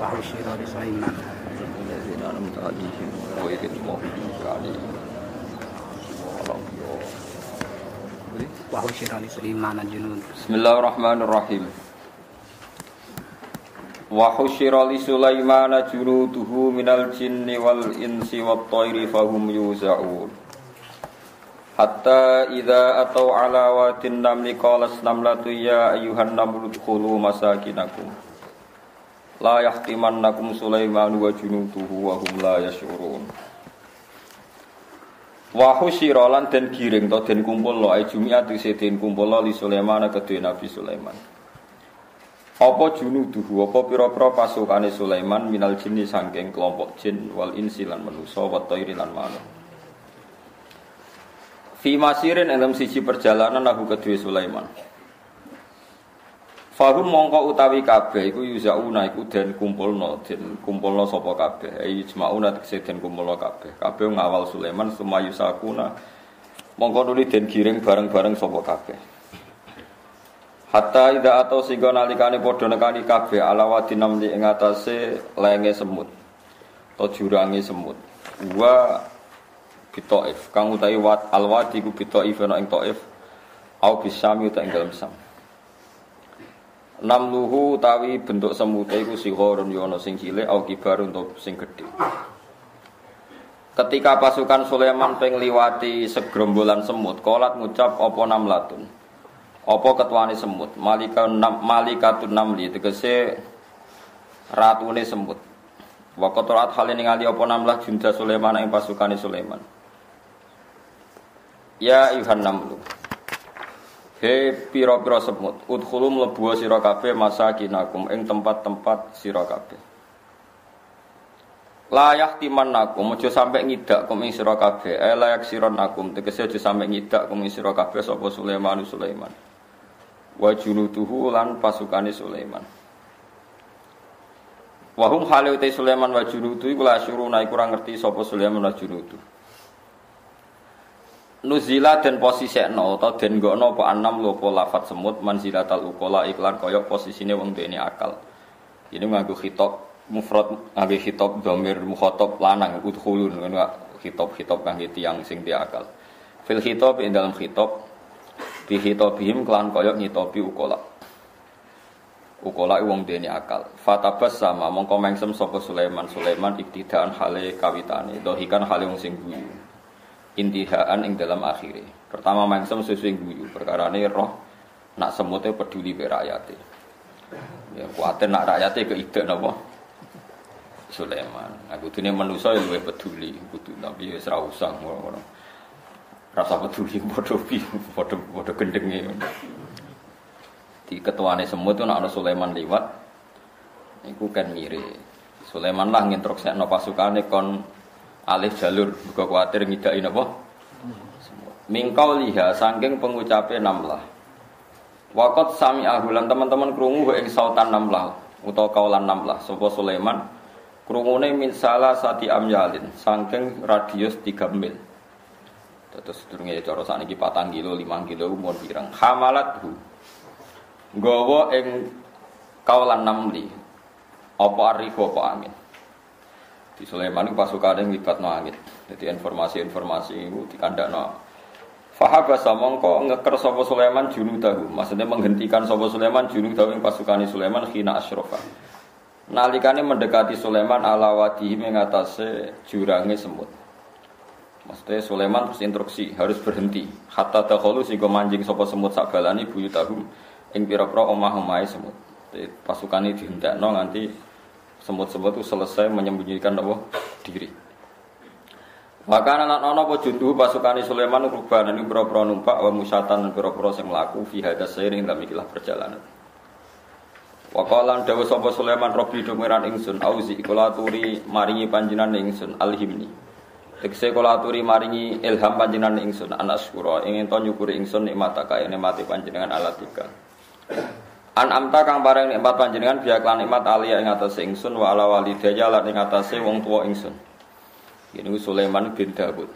وحشر لسليمان الذين أنعمت عليهم غير المغضوب عليهم ولا الضالين. وحشر لسليمان الجنود. Bismillahirrahmanirrahim. Wa husyira li Sulaimana junuduhu minal jinni wal insi wat thairi fahum yuzaun. Hatta idza atau ala wadin namli qalas namlatu ya ayyuhan namlu dkhulu masakinakum. La yahtimannakum Sulaiman wa junuduhu wa hum la yash'urun. Wa husyira lan den giring to den kumpulno ai jumiat isi den kumpulno li Sulaiman kedue Nabi Sulaiman. Apa junuduhu apa pira-pira pasukane Sulaiman minal jinni saking kelompok jin wal insi lan manusa wa thairi lan manuk. Fi masirin dalam siji perjalanan aku kedue Sulaiman. Fahum mongko utawi kabeh iku yuzauna iku den kumpulno sapa kabeh. Ai jmauna tegese den kumpulno kabeh. Kabeh ngawal Sulaiman sumayu sakuna mongko nuli den giring bareng-bareng sapa kabeh. Hatta ida atau singgo nalikane padha nekani kabeh ala wadinam li ing atase lenge semut atau jurange semut. Wa bitaif kang utawi wat alwadi ku bitaif ana ing taif au bisami uta ing dalem sam. Namluhu utawi bentuk semute iku sihorun yo ana sing cilik au kibar untuk sing gedhe. Ketika pasukan Sulaiman ping liwati segrombolan semut, kolat ngucap apa namlatun. Apa ketuane semut? Malikatun namli tegese ratune semut. Wa qatarat hale ningali apa namlah junda Sulaiman ing pasukane Sulaiman. Ya ayuhan namlu. He pira-pira semut, udkhulu mlebu sira kabeh masakinakum ing tempat-tempat sira kabeh. Layak timannakum aja sampe ngidak kum ing sira kabeh. Layak sironakum tegese aja sampe ngidak kum ing sira kabeh sapa Sulaiman. Wa junuduhu lan pasukane Sulaiman. Wa hum halu ta Sulaiman wa junudu iku la syuruna iku ora ngerti sapa Sulaiman wa junudu. Nuzila dan posisekno utawa den nggono apa anam lho apa lafat semut manzilatal uqala iklan kaya posisine wong duweni akal. Ini nganggo khitab mufrad nganggo khitab dhamir mukhatab lanang udkhulun ngono khitab kangge tiyang sing di akal. Fil khitab ing dalam khitab bi khitabihim kelan kaya ngitopi uqala. Uqala wong dene akal. Fatabas sama mongko mengsem sapa Sulaiman iktidaan hale kawitane dohikan hale wong sing guyu. Intihaan ing dalam akhire. Pertama mengsem sesuai guyu perkarane roh nak semute peduli be rakyate. Ya kuwatir nak rakyate keide napa Sulaiman. Aku dene manusa luwih peduli kudu tapi wis ra usah ngono. Rasa peduli padha gendenge. Di ketuane semut itu ana Sulaiman liwat. Iku kan mire. Sulaiman lah nginstruksekno pasukane kon alih jalur mergo kuwatir ngidaki napa? Semut. Mingkau liha saking pengucape namlah. Waqat sami ahulan teman-teman krungu ing sautan namlah utawa kaulan namlah sapa Sulaiman krungune min salah sati amyalin saking radius 3 mil. Terus durunge cara sakniki 4 kilo 5 kilo umur pirang hamalathu nggawa ing kaulan namli apa arifu apa angin di Sulaiman itu pasukane nglibatno angin dadi informasi-informasi iku dikandakno fahabasa mongko ngeker sapa Sulaiman junudahu maksudnya menghentikan sapa Sulaiman junudahu ing pasukane Sulaiman khina asyrafa nalikane mendekati Sulaiman ala wadihi ing atase jurange semut. Maksudnya Sulaiman terus instruksi harus berhenti. Hatta dakhulu sing manjing sapa semut sak balani buyutahum ing pira-pira omah-omahe semut. Pasukane dihendakno nganti semut-semut itu selesai menyembunyikan diri. Maka lan ana apa jundu pasukane Sulaiman rubanan ing pira-pira numpak wa musyatan lan pira-pira sing mlaku fi hadas sairing dalam ikilah perjalanan. Wa qala dawu sapa Sulaiman rabbi dumiran ingsun auzi kula aturi maringi panjenengan ingsun alhimni. Tegese kula aturi maringi ilham panjenengan ingsun anak syukur ingin to nyukuri ingsun nikmat kaya nikmate panjenengan alatika. An amta kang bareng nikmat panjenengan biya lan nikmat aliya ing atase ingsun wa ala walidaya lan ing atase wong tuwa ingsun. Ini Sulaiman bin Daud.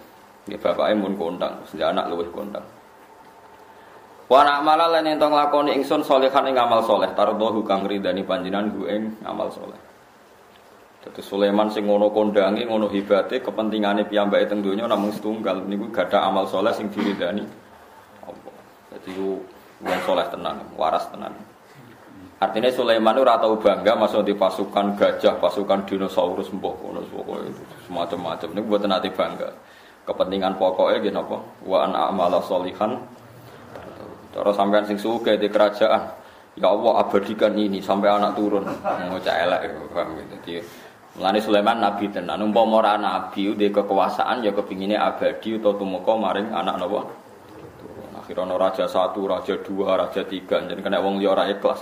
Ya bapake mun kondang, sing anak luwih kondang. Wa amala lan ento nglakoni ingsun sholihan ing amal saleh tardohu kang ridani panjenengan ku ing amal saleh. Dadi Sulaiman sing ngono kondange ngono hebate kepentingane piyambake teng donya namung setunggal niku gadah amal saleh sing diridani Allah. Dadi ku wong saleh tenan, waras tenan. Artinya Sulaiman ora tau bangga masuk di pasukan gajah, pasukan dinosaurus mbok ngono pokoke semacam-macam niku mboten ate bangga. Kepentingan pokoknya nggih napa? Wa an amala sholihan. Cara sampean sing sugih di kerajaan, ya Allah abadikan ini sampai anak turun. Ngocak elek paham gitu. Dadi mulane Sulaiman nabi tenan. Umpama ora nabi dhe kekuasaan ya kepingine abadi utawa tumeka maring anak napa? Turun. Akhirnya raja 1, raja 2, raja 3 jen kena wong liya ora ikhlas.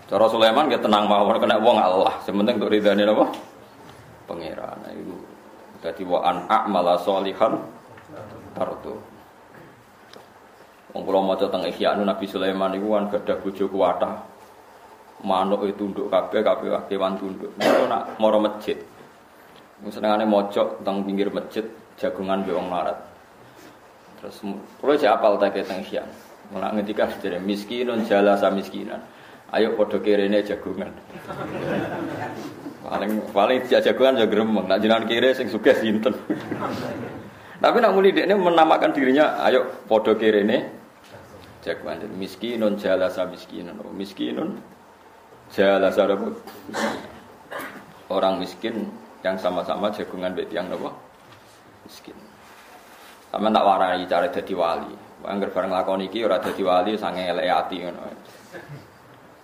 Cara Sulaiman nggih tenang mawon kena wong Allah. Sementing untuk ridane napa? Pangeran. Iku dadi wa an a'mala sholihan tartu. Wong kula maca teng Ihya Nabi Sulaiman niku kan gadah bojo kuwatah. Manuk itu tunduk kabeh kewan tunduk. Niku nak mara masjid. Senengane mojok teng pinggir masjid jagongan mbek wong larat. Terus kula cek apal tak teng Ihya. Ora ngendikan jare miskinun jalasa miskinan. Ayo padha kirene jagongan. Paling jagongan ya gremeng. Nak jenengan kire sing sugih sinten. Tapi nak muni dekne menamakan dirinya ayo padha kirene jagongan. Miskinun jalasa miskinan. Miskinun jalasa orang miskin yang sama-sama jagongan mbek tiyang napa? Miskin. Sampeyan tak warai cara dadi wali. Angger bareng lakon iki ora dadi wali sange elek ati ngono.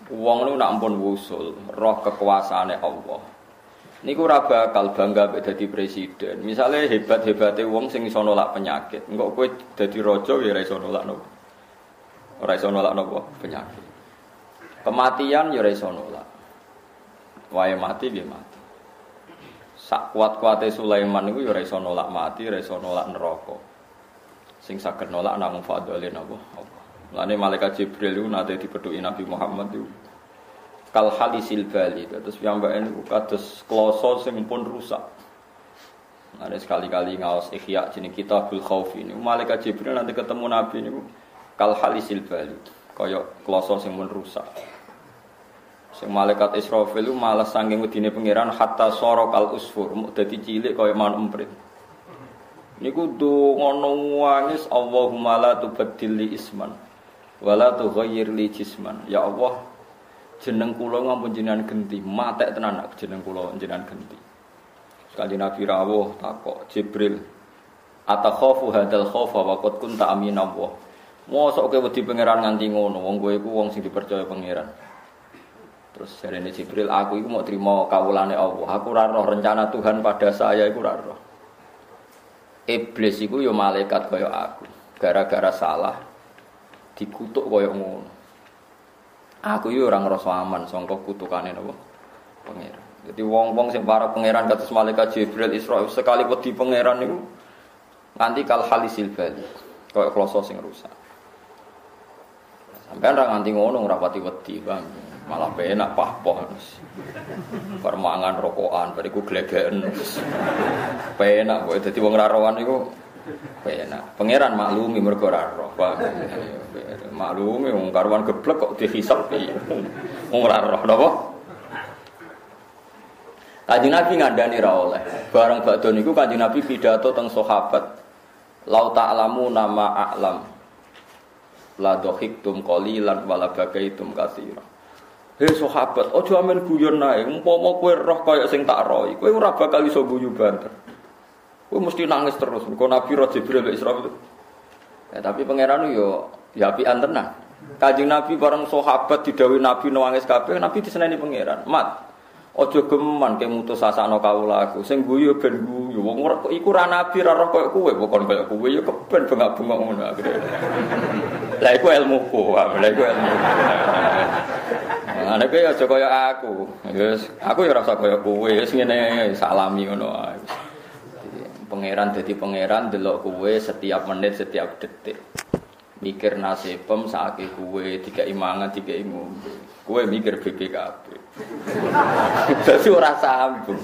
Wong niku nak ampun wusul, roh kekuasaane Allah. Niku ora bakal bangga mek dadi presiden. Misale hebat-hebate wong sing iso nolak penyakit. Engko kowe dadi raja ya ora iso nolak napa? Ora iso nolak napa? Penyakit. Kematian ya ora iso nolak. Wae mati nggih mati. Sak kuat-kuate Sulaiman niku ya ora iso nolak mati, ora iso nolak neraka. Sing saged nolak namung fadhole napa? Allah. Mulane malaikat Jibril itu nate dipethuki Nabi Muhammad itu kal halisil bali terus piyambake niku kados kloso sing pun rusak. Ada sekali-kali ngaos Ihya jeneng Kitabul Khauf ini. Malaikat Jibril nanti ketemu Nabi niku kal halisil bali kaya kloso sing pun rusak. Sing malaikat Israfil itu malah saking wedine pangeran hatta sorokal usfur muk dadi cilik kaya manuk emprit. Niku ngono wangis Allahumma la tubaddil li isman wala tughayyir li jisman. Ya Allah, jeneng kula ngampun jenengan genti, matek tenan nak jeneng kula jenengan genti. Sekali Nabi rawuh takok Jibril, atakhafu hadzal khaufa wa qad kunta amina Allah. Mosok kowe wedi pangeran nganti ngono, wong kowe iku wong sing dipercaya pangeran. Terus jarene Jibril, aku iku mau trimo kawulane Allah. Aku ora roh rencana Tuhan pada saya iku ora roh. Iblis iku ya malaikat kaya aku. Gara-gara salah dikutuk kaya ngono. Aku yo ora ngrasa aman sangka kutukane napa? Pangeran. Jadi wong-wong sing para pangeran kados malaikat Jibril Isra sekali wedi pangeran niku nganti kal halisil bali. Kaya kloso sing rusak. Sampeyan ra nganti ngono ora pati wedi, Bang. Malah penak pah-poh. Permangan rokokan bariku glegeken. Penak kok dadi wong ra rowan niku penak. Pangeran maklumi mergo ora roh, Bang. Maklumi wong karuan geblek kok dihisab piye. Wong ora roh napa? Kanjeng Nabi ngandani ra oleh. Bareng badhe niku Kanjeng Nabi pidato teng sahabat. Lau ta'lamu nama a'lam. La dohiktum qalilan wala bagaitum katsira. Hei sahabat, aja amen guyon nae. Umpama kowe roh kaya sing tak rohi, kowe ora bakal iso guyu banter. Kowe mesti nangis terus. Mergo Nabi roh Jibril mek Isra itu. Tapi pangeran yo ya apian tenan. Kanjeng Nabi bareng sahabat didhawuhi Nabi nangis kabeh, Nabi diseneni pangeran. Mat, aja geman ke mutus sasakno kawulaku. Sing guyu ben guyu. Wong ora iku ra nabi ra roh kaya kowe, bukan kaya kowe ya keben bengak-bengok ngono akhire. Lah iku ilmuku, lha iku ilmu. Ana kowe aja kaya aku. Wis aku ya ora usah kaya kowe, wis ngene salami ngono ae. Pangeran dadi pangeran delok kowe setiap menit, setiap detik. Mikir nasibem sakake kowe dikai mangan, dikai ngombe. Kowe mikir BPKB. Dadi ora sambung.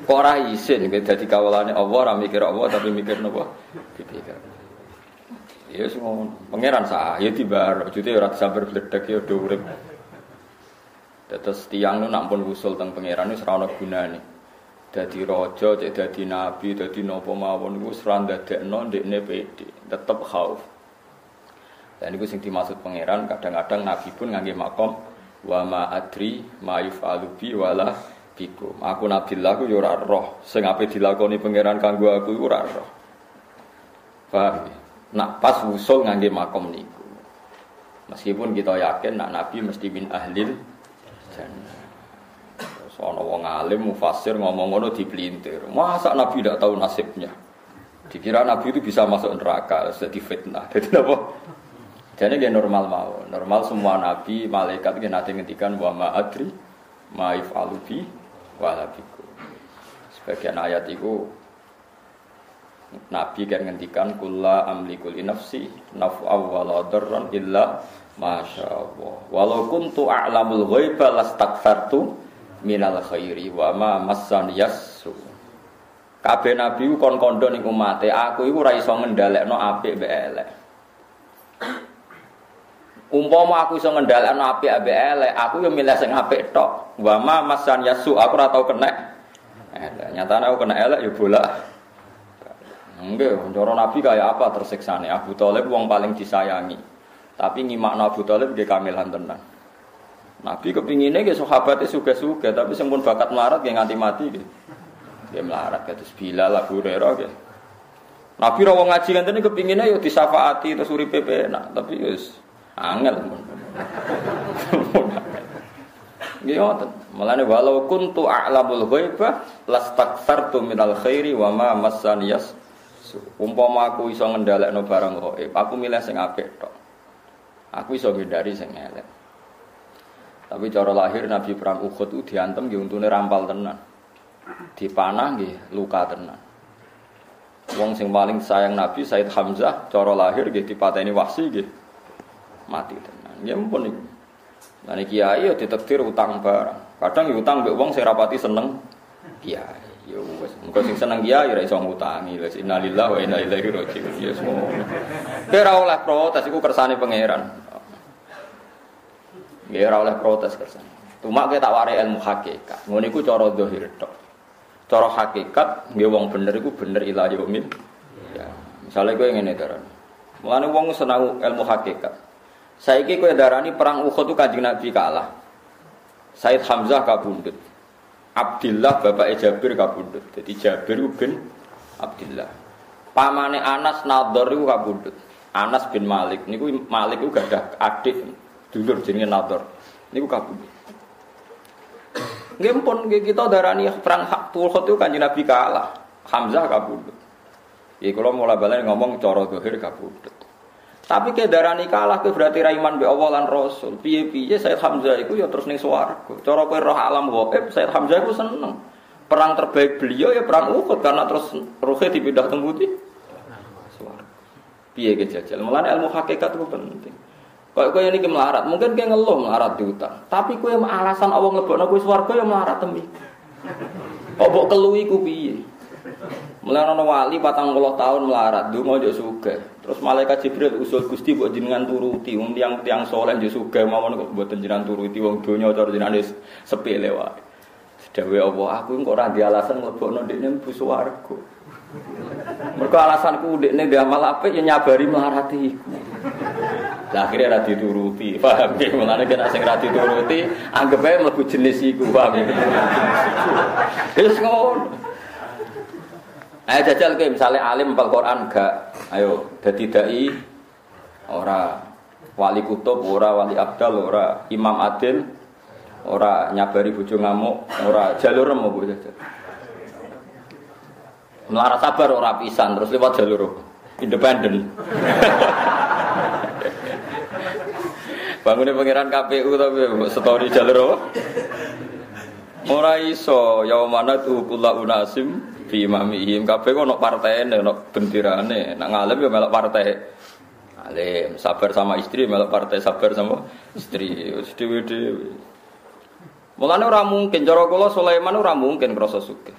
Kok ora isin dadi kawulane Allah ora mikir Allah tapi mikir napa? BPKB. Ya wis ngono. Pangeran sah ya tibar, jute ora sabar bledek ya do urip. Terus tiang nu nak pun usul teng pangeran wis ora ana gunane. Dadi raja, cek dadi nabi, dadi napa mawon iku wis ora ndadekno ndekne pede, tetep khauf. Dan itu sing dimaksud pangeran, kadang-kadang nabi pun ngangge makom wa ma adri ma yufalu bi wala bikum. Aku nabilah aku yo ora roh, sing ape dilakoni pangeran kanggo aku iku ora roh. Paham? Nak pas usul ngangge makom niku. Meskipun kita yakin nak nabi mesti min ahlil jannah. Ana wong alim mufassir ngomong ngono dipelintir. Masa nabi tidak tahu nasibnya? Dikira nabi itu bisa masuk neraka, jadi fitnah. Jadi apa? Jadi dia normal mau. Normal semua nabi, malaikat dia nanti ngendikan wa ma adri ma yafalu bi wala bikum. Sebagian ayat itu nabi kan ngendikan kulla amliku li nafsi naf'a wala darran illa masyaallah. Walau kuntu a'lamul ghaiba lastaghfartu minal khairi wa ma massaniyas su. Kabeh nabi ku kon kondo ning umate, aku iku ora iso ngendhalekno apik mbek elek. Umpama aku iso ngendhalekno apik mbek elek, aku yo milih sing apik tok. Wa ma massaniyas su, aku ora tau kena elek. Nyatane aku kena elek yo bolak. Nggih, cara nabi kaya apa tersiksane? Abu Thalib wong paling disayangi. Tapi ngimakno Abu Thalib nggih kamilan tenan. Nabi kepinginnya ke sahabatnya suga-suga, tapi sempun bakat melarat ya nganti mati ke. Dia melarat kados Bilal, Abu Hurairah ke. Nabi ra wong ngaji ngene kepinginnya yo disafaati terus uripe penak, tapi wis angel. Nggih ngoten. Mulane walau kuntu a'lamul ghaiba lastaghfartu minal khairi wa ma massaniyas. Umpama aku iso ngendhalekno barang gaib, aku milih sing apik tok. Aku iso ngindari sing elek. Tapi cara lahir Nabi perang Uhud itu diantem nggih untune rampal tenan. Dipanah nggih luka tenan. Wong sing paling sayang Nabi Said Hamzah cara lahir nggih dipateni Wahsy nggih mati tenan. Nggih mumpun niku. Lah niki kiai yo ditakdir utang barang. Kadang yo utang mbek wong sing rapati seneng kiai. Yo wis engko sing seneng kiai ora iso ngutangi. Wis innalillahi wa inna ilaihi raji'un. Ya semua. Ora oleh protes iku kersane pangeran. Nggih ora oleh protes kersan. Cuma kita warai ilmu hakikat. Ngono iku cara zahir tok. Cara hakikat nggih wong bener iku bener ila yaumil. Ya, misale kowe ngene darane. Mulane wong seneng ilmu hakikat. Saiki kowe darani perang Uhud itu Kanjeng Nabi kalah. Said Hamzah kabundut. Abdillah bapake Jabir kabundut. Jadi Jabir bin Abdillah. Pamane Anas Nadhar iku kabundut. Anas bin Malik niku Malik iku gadah adik dulur jenenge Nadhar. Niku kabundut. Nggih pun kita darani perang Uhud itu Kanjeng Nabi kalah. Hamzah kabundut. Iki kula mulai balen ngomong cara zahir kabundut. Tapi ke darani kalah ke berarti ra iman be Allah lan Rasul. Piye-piye Said Hamzah iku ya terus ning swarga. Cara kowe roh alam gaib Said Hamzah iku seneng. Perang terbaik beliau ya perang Uhud karena terus ruhe dipindah teng pundi? Swarga. Piye ke jajal? Mulane ilmu hakikat itu penting. Kok kowe niki melarat, mungkin kowe ngeluh melarat diutang. Tapi kowe alasan Allah nglebokno kowe swarga ya melarat temi. Kok mbok keluwi ku piye? Mulane ana wali 40 tahun melarat, ndonga yo sugih. Terus malaikat Jibril usul Gusti mbok jenengan turuti, wong tiyang saleh yo sugih mawon kok mboten jenengan turuti wong donya cara jenengan sepele wae. Dawuhe Allah, aku kok ora di alasan mlebokno ndekne mlebu swarga. Mergo alasanku ndekne ndek amal apik ya nyabari melarat iku. Lah akhire ora dituruti, paham nggih? Mulane nek sing ora dituruti, anggap ae mlebu jenis iku, paham nggih? Wis ngono. Ayo jajal kowe misale alim hafal Quran gak, ayo dadi dai ora wali kutub, ora wali abdal, ora imam adil, ora nyabari bojo ngamuk, ora jalur rem opo jajal. Melarat sabar ora pisan terus lewat jalur independen. Bangune pangeran KPU tapi story jalur apa? Ora iso yaumana tu kullu unasim fi imamihim kabeh ono partene ono bendirane nek ngalim ya melok partai alim sabar sama istri melok partai sabar sama istri wis dhewe-dhewe. Mulane ora mungkin cara kula Sulaiman ora mungkin krasa sugih.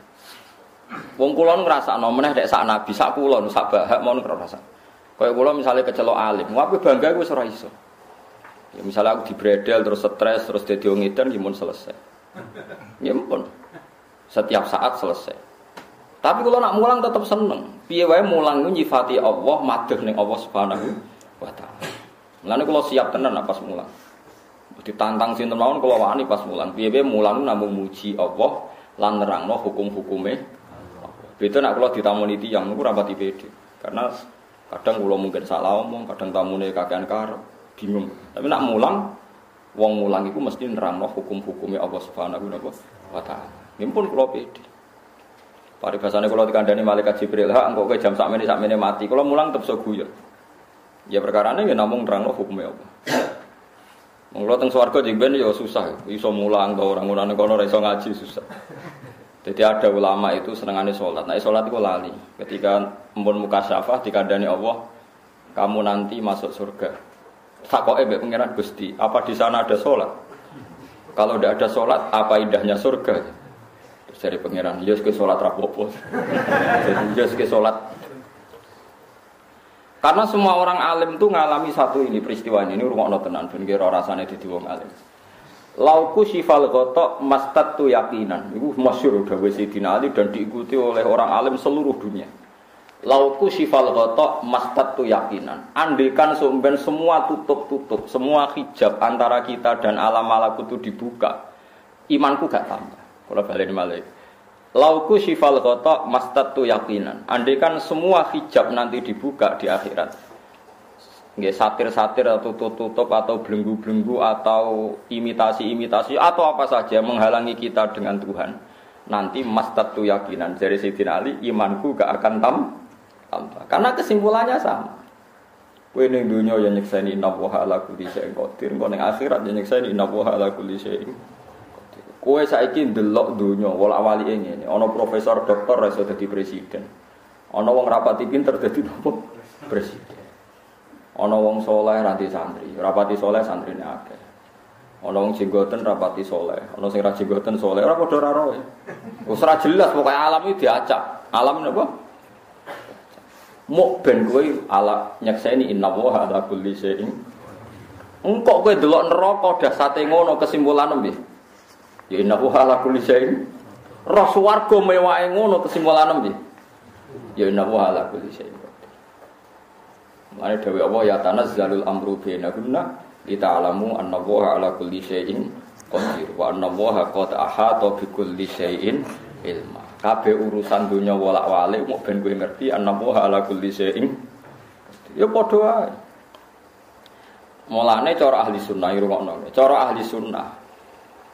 Wong kula ngrasakno meneh nek sak nabi sak kula sak bahak mon ngrasa. Kayak kula misalnya kecelok alim, wae bangga iku wis ora iso. Ya misalnya aku dibredel terus stres terus dadi wong edan ya mun selesai. Ya pun. Setiap saat selesai. Tapi kalau nak mulang tetap seneng. Piye wae mulang ku nyifati Allah, madheh ning Allah Subhanahu wa taala. Mulane kula siap tenan pas mulang. Ditantang sinten mawon kula wani pas mulang. Piye-piye mulang namung muji Allah lan nerangno hukum-hukume. Beda nak kula ditamoni tiyang niku ora pati pede. Karena kadang kula mungkin salah omong, kadang tamune kakean karep, bingung. Tapi nak mulang, wong mulang iku mesti nerangno hukum-hukume Allah Subhanahu wa taala. Nggih kula pede. Paribasane kula dikandani malaikat Jibril, "Ha, engko kowe jam sakmene mati." Kula mulang tetep iso guyon. Ya perkarane ya namung nerangno hukume Allah. Mula teng swarga jengben ya susah, iso mulang to ora ngono kono ora iso ngaji susah. Jadi ada ulama itu senengane salat. Nek salat iku lali. Ketika empun mukasyafah dikandani Allah, kamu nanti masuk surga. Takoke mbek pangeran Gusti, apa di sana ada salat? Kalau tidak ada salat, apa indahnya surga? Terus dari pangeran, "Ya wis salat ra apa-apa." Jadi ya wis salat. Karena semua orang alim itu ngalami satu ini peristiwa ini rungokno tenan ben kira rasane dadi wong alim. Lauku sifal ghata mastatu yaqinan. Iku masyhur dawuh Sayyidina Ali dan diikuti oleh orang alim seluruh dunia. Lauku sifal ghata mastatu yaqinan. Andaikan sampean semua tutup, semua hijab antara kita dan alam malakut itu dibuka, imanku gak tambah. Kalau baleni malih. Lauku sifal ghata mastatu yaqinan. Andaikan semua hijab nanti dibuka di akhirat. Nggih satir-satir atau tutup atau belenggu-belenggu atau imitasi-imitasi atau apa saja menghalangi kita dengan Tuhan. Nanti mastatu yaqinan dari Sayyidina Ali, imanku gak akan tambah. Karena kesimpulannya sama. Kowe ning donya ya nyekseni innallaha ala kulli syai'in qadir, kok ning akhirat ya nyekseni innallaha ala kulli syai'in. Kowe saiki ndelok donya wala-walike ngene, ana profesor doktor iso dadi presiden. Ana wong rapati pinter dadi apa? Presiden. Ana wong saleh ra santri, rapati saleh santrine akeh. Ana wong jenggoten rapati saleh, ana sing ra jenggoten saleh, ora padha ra roe. Wis ora jelas pokoke alam iki diacak. Alam napa? Mok ben kowe ala nyekseni innallaha ala kulli syai'in. Engkok kowe delok neraka dasate ngono kesimpulan piye? Ya innahu ala kulli syai'in. Roh swarga mewahe ngono kesimpulan piye? Ya innahu ala kulli syai'in. Mane dawuh Allah ya tanazzalul amru bainakunna lita'lamu annallaha ala kulli syai'in qadir wa annallaha qad ahata bi kulli syai'in ilma. Kabeh urusan donya wolak-walik mok ben kowe ngerti annallaha ala kulli syai'in. Ya padha wae. Mulane cara ahli sunnah irungokno. Cara ahli sunnah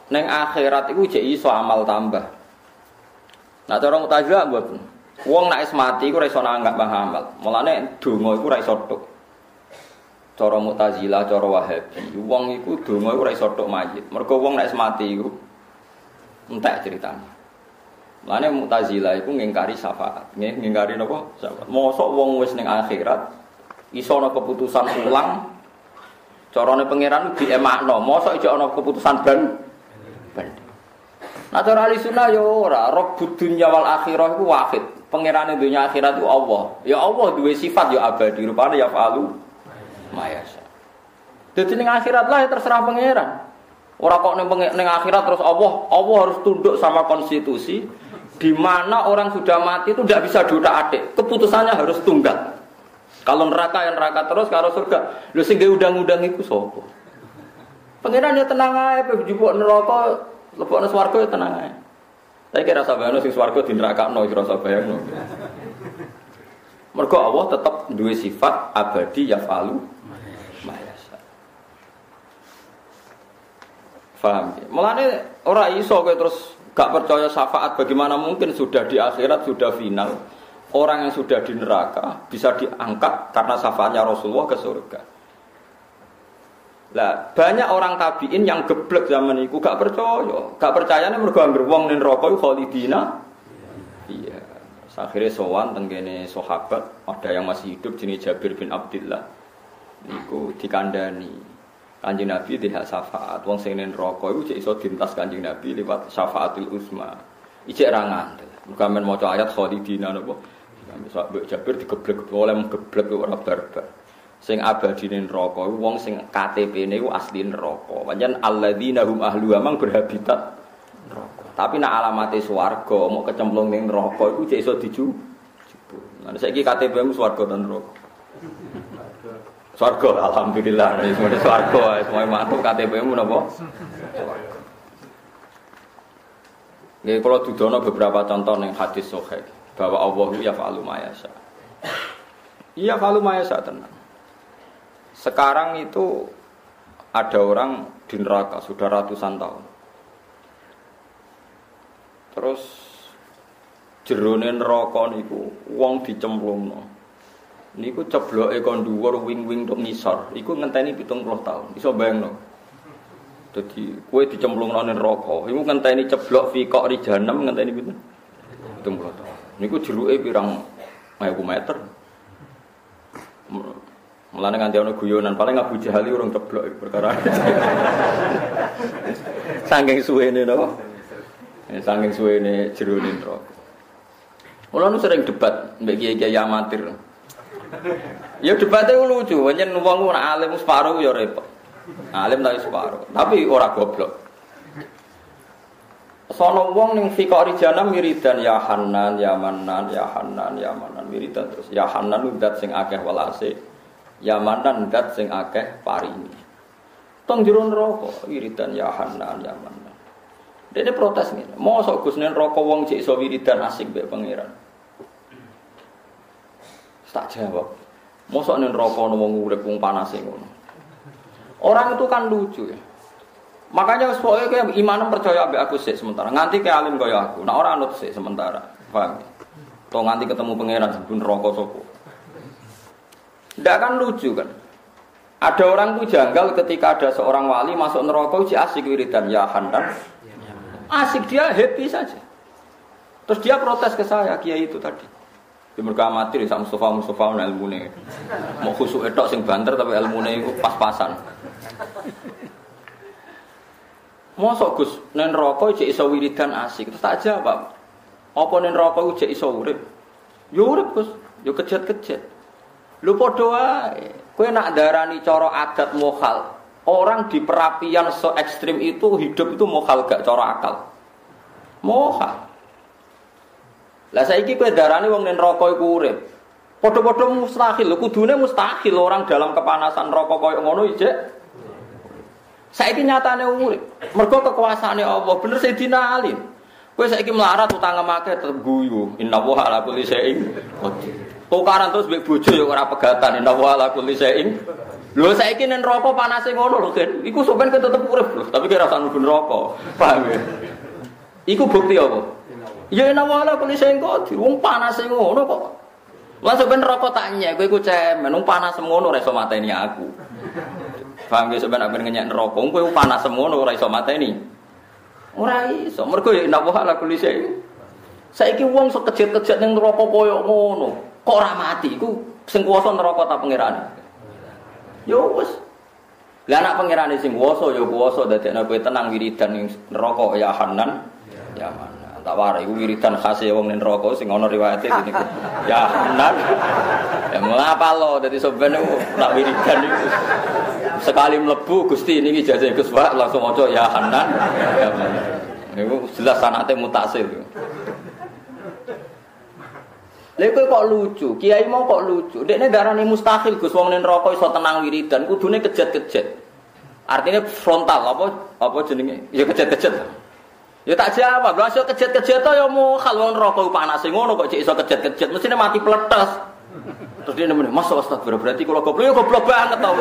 ning akhirat iku jek iso amal tambah. Nah cara Mu'tazilah mboten. Wong nek wis mati iku ora iso nanggap amal. Mulane donga iku ora iso tok. Cara Mu'tazilah, cara Wahabi, wong iku donga iku ora iso tok mayit. Mergo wong nek wis mati iku entek ceritane. Mulane Mu'tazilah iku ngingkari syafaat. Ngingkari napa? Syafaat. Mosok wong wis ning akhirat iso ana keputusan ulang. Carane pangeran diemakno. Mosok iki ana keputusan banding. Nah cara ahli sunnah ya ora, rabbud dunya wal akhirah iku wahid. Pangerane dunya akhirat itu Allah. Ya Allah duwe sifat ya abadi, rupane ya fa'alu mayasa. Dadi ning akhirat lah ya terserah pangeran. Ora kok ning akhirat terus Allah harus tunduk sama konstitusi di mana orang sudah mati itu tidak bisa diutak-atik. Keputusannya harus tunggal. Kalau neraka ya neraka terus, kalau surga lho sing undang-undang iku sapa? Pangeran ya tenang ae, njupuk neraka, lebokno swarga ya tenang ae. Tapi kira sabana sing swarga di nerakakno kira sabayangno. Mergo Allah tetap duwe sifat abadi yafalu mayasa. Paham ya? Mulane ora iso kowe terus gak percaya syafaat, bagaimana mungkin sudah di akhirat sudah final. Orang yang sudah di neraka bisa diangkat karena syafaatnya Rasulullah ke surga. Lah, banyak orang tabi'in yang geblek zaman itu gak percaya. Gak percayane mergo anggere wong ning neraka iku khalidina. Iya. Akhirnya sowan teng kene sahabat, ada yang masih hidup jenenge Jabir bin Abdullah. Niku dikandani. Kanjeng Nabi tidak syafaat. Wong sing ning neraka iku cek iso dintas Kanjeng Nabi lewat syafaatul uzma. Ijek ra ngandel. Muga men maca ayat khalidina napa. Misal Mbak Jabir digeblek oleh mgeblek ora barbar. Sing abadine neraka iku wong sing KTP-ne iku asli neraka. Pancen alladzina hum ahlu amang berhabitat neraka. Tapi nek alamate swarga mau kecemplung ning neraka iku jek iso diju. Nah saiki KTP-mu swarga ta neraka? Swarga alhamdulillah wis mesti swarga semuanya mantu KTP-mu napa? Nggih kula dudono beberapa contoh ning hadis sahih bahwa Allah yaf'alu ma yasha. Iya falu ma yasha tenan. Sekarang itu ada orang di neraka sudah ratusan tahun. Terus jerone neraka niku wong dicemplungno. Niku cebloke kon dhuwur wing-wing tok ngisor. Iku ngenteni 70 tahun. Iso bayangno. Dadi kowe dicemplungno ning neraka, iku ngenteni ceblok fi kok ri jahanam ngenteni pinten? 70 tahun. Niku jeruke pirang 1000 meter. Mulane nganti ana guyonan, paling Abu Jahal urung ceblok perkara. Saking suwene napa? Saking suwene jerone neraka. Mula nu sering debat mbek kiai-kiai amatir. Ya debatnya lucu, pancen wong ora alim separo ya repot. Alim tapi separo, tapi ora goblok. Sono wong ning fikari jana wiridan ya Hanan, ya Manan, ya Hanan, ya Manan wiridan terus. Ya Hanan zat sing akeh welase. Ya Manan zat sing akeh parini. Tong jero neraka wiridan ya Hanan, ya Manan. Dene protes ngene. Mosok Gus nen neraka wong cek iso wiridan asik mbek pangeran. Tak jawab. Mosok nen neraka ana wong urip wong panase ngono. Orang itu kan lucu ya. Makanya pokoke kowe imanem percaya ambek aku sik sementara. Nganti ke alim kaya aku. Nek ora anut sik sementara. Paham? To nganti ketemu pangeran sebun neraka sapa. Ndak kan lucu kan. Ada orang tuh janggal ketika ada seorang wali masuk neraka uji asik wiridan ya Handan. Asik dia happy saja. Terus dia protes ke saya, kiai itu tadi. Dia mereka amatir sama Mustafa ilmune. Mau khusuk etok sing banter tapi ilmune iku pas-pasan. Mosok Gus nen neraka jek iso wiridan asik. Terus tak jawab. Apa nen neraka jek iso urip? Yo urip Gus, yo kejet-kejet. Lho padha wae. Kowe nak darani cara adat mokhal. Orang di perapian se ekstrim itu hidup itu mokhal gak cara akal. Mokhal. Lah saiki kowe darani wong ning neraka iku urip. Padha-padha mustahil, lho kudune mustahil orang dalam kepanasan neraka koyo ngono ijek. Saiki nyatane urip. Mergo kekuasaane Allah, bener Sayyidina Ali. Kowe saiki melarat utang akeh tetep guyu. Innallaha ala kulli syai'in qadir. Tukaran terus mbek bojo ya ora pegatan. Innallaha ala kulli syai'in. Lho saiki ning neraka panase ngono lho, Gen. Iku sampean tetep urip lho, tapi kira usah nuduh neraka. Paham ya? Iku bukti apa? Ya nawala kuli sing qadir, wong panas ngono kok. Lah sampeyan neraka tak nyek, kowe iku cemen, wong panas ngono ora iso mateni aku. Paham ge sampeyan apen ngenyek neraka, wong kowe panas ngono ora iso mateni. Ora iso, mergo ya nawala kuli sing. Saiki wong sok kejet-kejet ning neraka koyo ngono, kok ora mati iku sing kuwasa neraka ta pangerane. Ya wis. Lah anak pangerane sing kuwasa ya kuwasa dadekno kowe tenang wiridan ning neraka ya Hanan, ya Manan. Tak warai wiridan khase wong ning neraka sing ana riwayate ngene iki. Ya Hanan. Ya ngapa lo dadi sampeyan nak wiridan iku. Sekali mlebu Gusti niki jajah Gus Pak langsung maca ya Hanan. Ya Manan. Niku jelas sanate mutasil. Lha kok lucu, kiai mau kok lucu. Dekne darane mustahil Gus wong ning neraka iso tenang wiridan, kudune kejet-kejet. Artinya frontal apa jenenge? Ya kejet-kejet. Ya tak jawab, lha iso kejet-kejet to ya mokhal wong neraka panase ngono kok cek iso kejet-kejet, mestine mati pletes. Terus dia nemene, "Mas Ustaz, berarti kula goblok ya goblok banget to."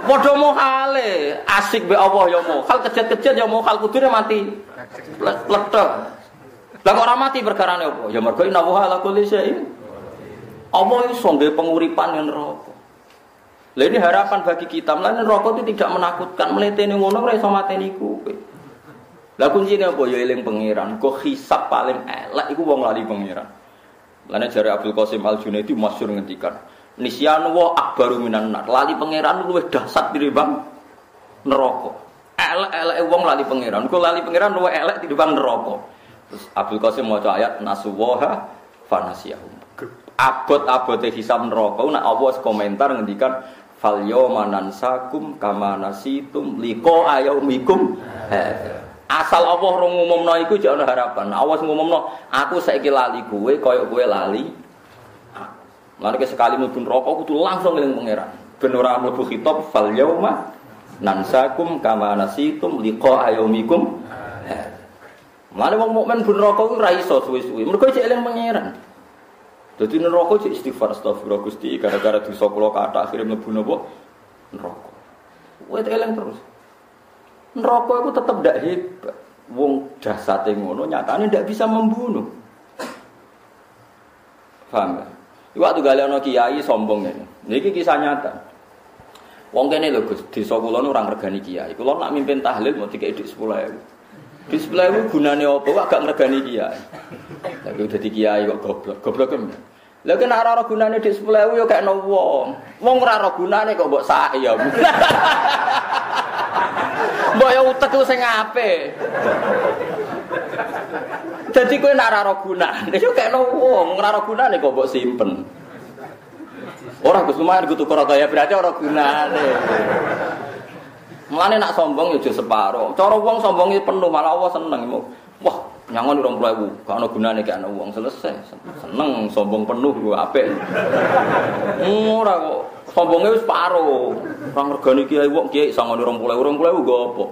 Padha mokhale, asik be Allah ya mokhal, kejet-kejet ya mokhal kudune mati pletes. Lah kok ora mati perkarane apa? Ya mergo innallaha ala kulli syai'in. Allah iso nggawe penguripan ning neraka. Lah ini harapan bagi kita, mlane neraka itu tidak menakutkan, mletene ngono ora iso mateni kowe. Lah kuncine apa ya eling pangeran, kok hisab paling elek iku wong lali pangeran. Lane jare Abdul Qasim Al-Junaidi masyhur ngendikan, nisyanu wa akbaru minan nar. Lali pangeran luwih dahsyat tinimbang neraka. Elek-eleke wong lali pangeran, kok lali pangeran luwih elek tinimbang neraka. Terus Abdul Qasim maca ayat nasuwaha fanasiyahum. Abot-abote hisab neraka nek Allah komentar ngendikan fal yawma nansakum kama nasitum liqa yaumikum. Asal Allah ora ngumumno iku jek ana harapan. Allah ngumumno aku saiki lali kowe kaya kowe lali. Lan sekali mlebu neraka kudu langsung eling pangeran. Ben ora mlebu khitab fal yawma nansakum kama nasitum liqa yaumikum. Mane wong mukmin ben neraka ku ora iso suwi-suwi. Mergo cek eling pangeran. Dadi neraka cek istighfar astagfirullah Gusti gara-gara dosa kula kathah akhire mlebu napa? Neraka. Kowe eling terus. Neraka itu tetap ndak hebat. Wong jasate ngono nyatane ndak bisa membunuh. Paham gak? Waktu galeno kiai sombong ngene. Niki kisah nyata. Wong kene lho Gus, desa kula nu ora ngregani kiai. Kula nak mimpin tahlil mau dikek dik 10.000. Di 10.000 gunane apa? Kok gak ngregani kiai. Lah kok dadi kiai kok goblok. Goblok kan. Lah kena ora gunane dik 10.000 yo kekno wong. Wong ora ora gunane kok mbok sak ya. Mbok yo utek ku sing apik. Dadi kowe nek ora gunane yo kekno wong, ora gunane kok mbok simpen. Ora Gus lumayan kudu karo ya berarti ora gunane. Mulane nak sombong yo aja separo. Cara wong sombonge penuh malah Allah seneng. Wah, nyangon 20.000, gak ana gunane gak ana wong selesai. Seneng sombong penuh ku apik. Ora kok sombonge wis paro. Ora ngregani kiai wong kiai sangone 20.000 go apa.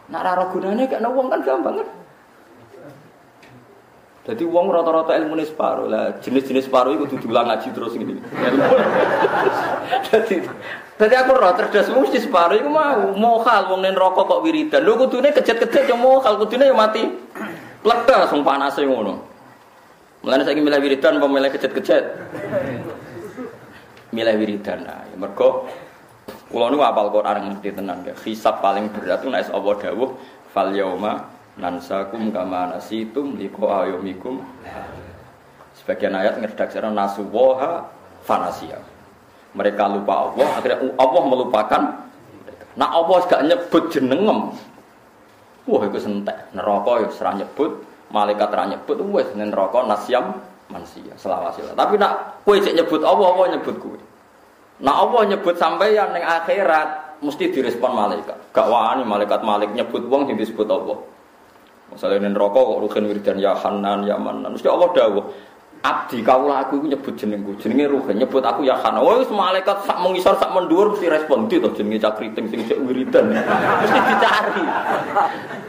Nak ora gunane gak ana wong kan gampang kan. Jadi wong rata-rata ilmune separo lah, jenis-jenis separo iku kudu diulang ngaji terus ngene. Jadi aku roh cerdas mesti separo iku mau mokal wong ning neraka kok wiridan. Lho kudune kejet-kejet yo mokal, kudune yo mati. Pledha sing panase ngono. Mulane saiki milih wiridan apa milih kejet-kejet? Milih wiridan. Nah, mergo kula niku apal Quran ngerti tenan ya. Hisab paling berat ku nek Allah dawuh fal yauma nansakum kama nasitum liqa yaumikum. Sebagian ayat ngeredaksana nasuwaha fanasia. Mereka lupa Allah, akhirnya Allah melupakan mereka. Nah Allah gak nyebut jenengem. Wah itu sentek. Neraka ya serah nyebut, malaikat serah nyebut, wis neraka nasyam mansia selawasila. Tapi nak kowe cek nyebut Allah nyebut kowe. Nah Allah nyebut sampeyan ning akhirat mesti direspon malaikat. Gak wani malaikat nyebut wong sing disebut Allah. Masalah neraka kok ruhin wiridan ya Hanan ya Manan. Mesti Allah dawuh, abdi kawula aku iku nyebut jenengku. Jenenge ruhin nyebut aku ya Hanan. Wis malaikat sak mengisor sak mendhuwur mesti respon to jenenge cakriting sing cek wiridan. Mesti dicari.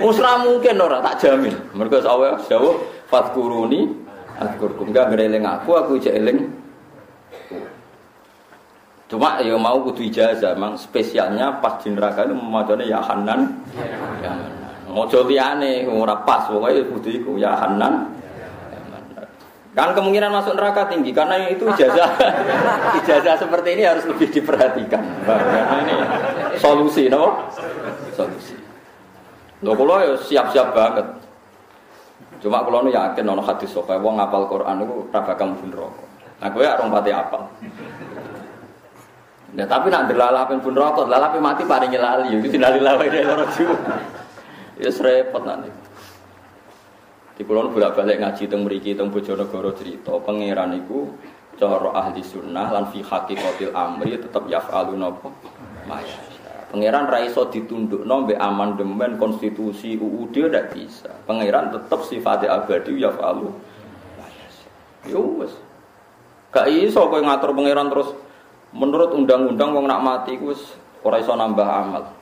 Wis ora mungkin ora tak jamin. Mergo Allah dawuh fadkuruni adkurkum. Enggak ngeling aku cek eling. Cuma ya mau kudu ijazah, memang spesialnya pas di neraka itu macane ya Hanan. Ya Hanan. Mojo liyane ora pas pokoke kudu iku ya Hanan. Kan kemungkinan masuk neraka tinggi karena itu ijazah. Ijazah seperti ini harus lebih diperhatikan. Karena ini solusi no? Solusi. Lho kula ya siap-siap banget. Cuma kula nu yakin ana hadis sahih wong ngapal Quran niku ora bakal mlebu neraka. Nah kowe arep pati apal. Ya tapi nak delalapen pun neraka, lalape mati paring lali yo dinalilawe ora juga. Ya repot nanti. Di kulon bolak-balik ngaji teng mriki teng Bojonegoro cerita pangeran iku cara ahli sunnah lan fi haqiqatil amri tetep yaf'aluna apa? Maya. Pangeran ra iso ditundukno mbek amandemen konstitusi UUD ndak bisa. Pangeran tetep sifate abadi yaf'alu. Maya. Yo wis. Gak iso kowe ngatur pangeran terus menurut undang-undang wong nak mati ku wis ora iso nambah amal.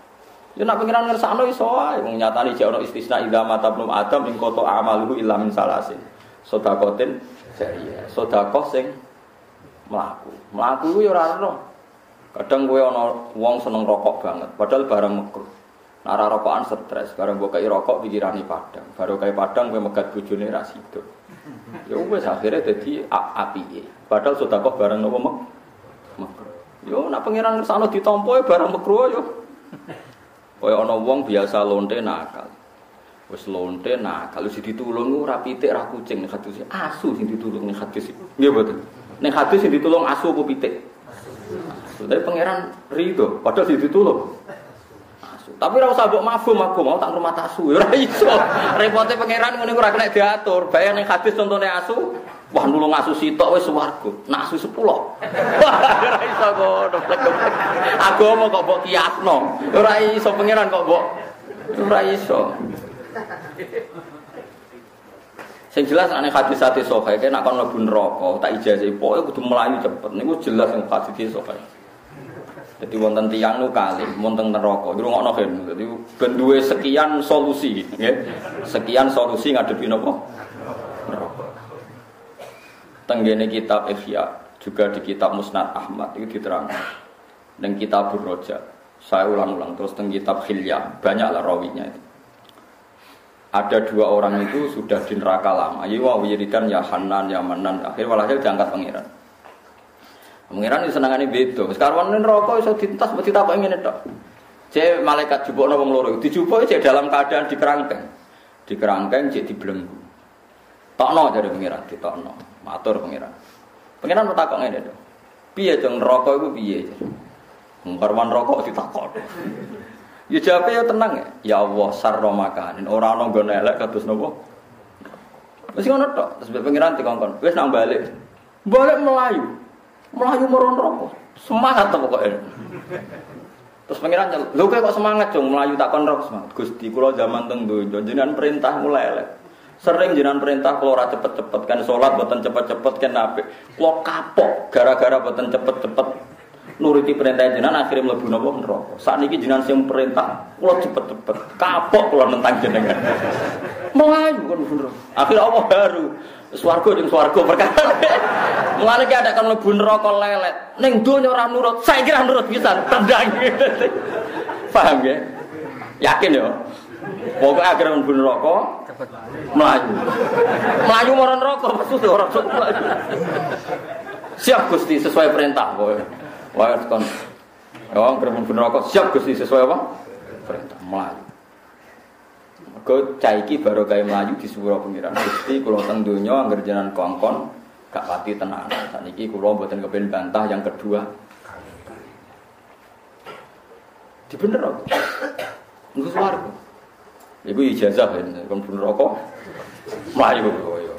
Ya nak pengiran ngersakno iso wae wong nyatane jek ana istisna idza mata ibnu adam ing qata amaluhu illa min salasin. Sedekatin jariyah. Sedekah sing mlaku. Mlaku ku ya ora ono. Kadang kowe ana wong seneng rokok banget padahal barang makruh. Nek ora rokokan stres, barang mbok kei rokok pikirane padang. Baru kei padang kowe megat bojone ra sido. Ya wis akhire dadi apike. Padahal sedekah barang napa makruh. Yo nak pengiran ngersakno ditampa barang makruh yo. Kaya ana wong biasa lonte nakal. Wis lonte nakal wis ditulung ora pitik ra kucing ning hadis asu sing ditulung ning hadis iki. Nggih mboten. Ning hadis sing ditulung asu apa pitik? Asu. Tapi pangeran rido padahal sing ditulung asu. Tapi ora usah mbok mafhum aku mau tak rumah asu. Ora iso. Repote pangeran ngene ora kena diatur. Bayang ning hadis contone asu, wah nulung asu sitok wis swarga. Nak asu 10. Ora iso kok. Agama kok mbok kiasno. Ora iso pangeran kok mbok ora iso. Sing jelas nek hadis-hadis sahih nek kon mlebu neraka tak ijazahi pokoke kudu mlayu cepet. Niku jelas sing hadis sahih. Jadi wonten tiyang nu kali wonten neraka. Iku ngono kan. Dadi ben duwe sekian solusi, nggih. Sekian solusi ngadepi napa? Neraka. Tenggene kitab Ihya, juga di kitab Musnad Ahmad itu diterangkan. Dan kitab Ar-Raja. Saya ulang-ulang terus teng kitab Hilyah, banyaklah rawinya itu. Ada 2 orang itu sudah di neraka lama. Ya wa wiridan ya Hanan ya Manan. Akhirnya walhasil diangkat pangeran. Pangeran iki senengane beda. Sekarang neraka iso dientas mesti tak ngene tok. Cek malaikat jupukno wong loro. Dijupuke cek dalam keadaan dikerangkeng. Dikerangkeng cek dibelenggu. Tokno jare pangeran ditokno. Matur pangeran. Pangeran takok ngene tok. Piye jeng neraka iku piye? Karwan rokok ditakok. Ya jawabe ya tenang ya. Ya Allah sarro makanin ora ana nggon elek kados napa. Wis ngono tok. Terus pangeran dikongkon. Wis nang balik. Balik melayu. Melayu meron rokok. Semangat to pokoke. Terus pangeran lho kok semangat jong melayu tak kon rokok semangat. Gusti kula zaman teng donya jenengan perintah mulai elek. Sering jenengan perintah kula ora cepet-cepet kan salat mboten cepet-cepet kan apik. Kula kapok gara-gara mboten cepet-cepet. Nuruti perintah jenengan akhirnya mlebu napa neraka. Sakniki jenengan sing perintah kula cepet-cepet. Kapok kula nentang jenengan. Melayu kan bener. Akhir Allah baru swarga ning swarga perkara. Mulane ki ada kan mlebu neraka lelet. Ning donya ora nurut, saiki ora nurut pisan tendang. Paham ya? Yakin ya? Pokoke akhirnya mlebu neraka cepet melayu. Melayu marang neraka maksud ora melayu. Siap Gusti sesuai perintah kowe. Wah kon. Ya wong mlebu neraka siap Gusti sesuai apa? Perintah melayu. Mergo caiki baru kaya melayu disuwura pengiran Gusti kula teng donya angger jenengan kongkon gak pati tenan. Saniki kula mboten kepen bantah yang kedua. Dibener kok. Engko swarga. Iku ijazah ben kon mlebu neraka melayu koyo.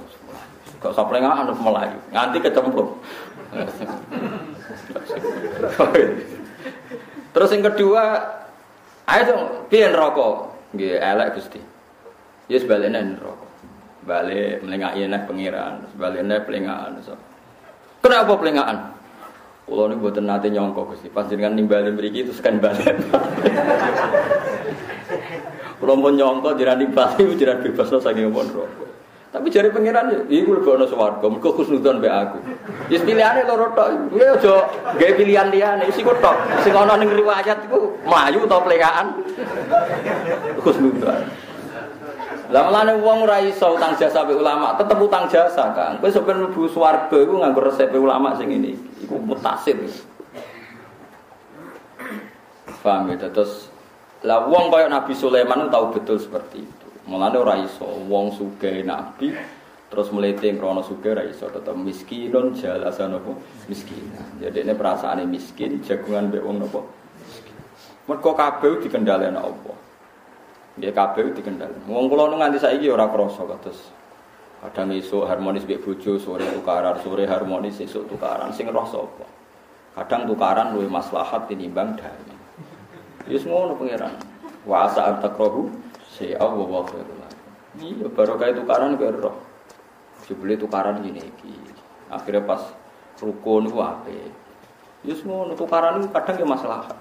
Kok saplengan melayu nganti kecemplung. Terus yang kedua, ayo dong, piye neraka? Nggih, elek Gusti. Ya sebaliknya neraka. Balik melengaki nek pangeran, sebaliknya pelengahan. Kenapa pelengahan? Kula niku mboten nate nyangka Gusti, panjenengan nimbalin mriki terus kan balik. Kula pun nyangka jenengan nimbali jenengan bebasno saking neraka. Tapi jare pangeran iku lebih ana swarga, mergo khusnudzon mbek aku. Wis pilihane loro tok. Kuwi aja gawe pilihan liyane, isi kok tok. Sing ana ning riwayat iku mlayu utawa plekaan. Khusnudzon. Lah mulane wong ora iso utang jasa mbek ulama, tetep utang jasa, Kang. Kowe sampeyan mlebu swarga iku nganggo resep ulama sing ngene iki. Iku mutasil. Paham ya, terus lah wong kaya Nabi Sulaiman tahu betul seperti itu. Mulane ora iso wong sugih nabi terus mlete krana sugih ora iso tetep miskinun jalasan apa miskin. Jadi ini perasaane miskin jagungan mbek wong napa. Mergo kabeh dikendhaleni Allah. Nggih kabeh dikendhaleni. Wong kula nganti saiki ora krasa kados kadang esuk harmonis mbek bojo, sore tukaran, sore harmonis esuk tukaran sing roh sapa. Kadang tukaran luwih maslahat tinimbang damai. Wis ngono pangeran. Wa asa takrahu Allah wa khairullah. Iya barokah tukaran karo roh. Jebule tukaran ngene iki. Akhire pas rukun ku apik. Wis ngono tukaran iku kadang ya maslahat.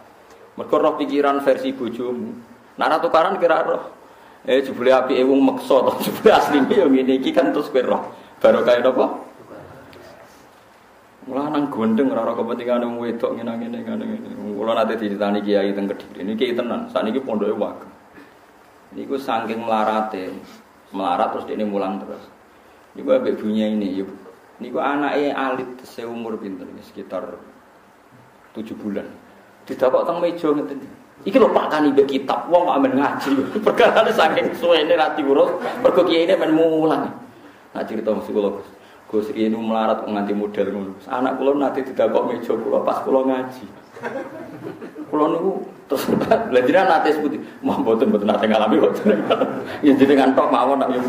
Mergo roh pikiran versi bojomu. Nek tukaran kira roh. Jebule apike wong meksa to. Jebule asline ya ngene iki kan terus kowe roh. Barokah napa? Mula nang gondeng ora kepentingan wong wedok ngene-ngene. Kula nate diceritani kiai teng Kediri. Niki tenan. Sakniki pondoke wae. Niku saking melarat terus dia mulang terus. Niku ambek bunyi ini, niku anake alit seumur pinten sekitar 7 bulan. Didapok teng meja ngeten. Iki lho Pak Kani mbek kitab, wong kok amen ngaji. Perkarane saking suwene ra diurus, mergo kiyaine men mulang. Nah cerita psikolog. Gus ini melarat nganti model ngono. Anak kula nate didapok meja kula pas kula ngaji. Kulo niku terus lha jenengan nate seputi. Mah mboten nate ngalami kok jenengan. Ya jenengan tok mawon nak yo.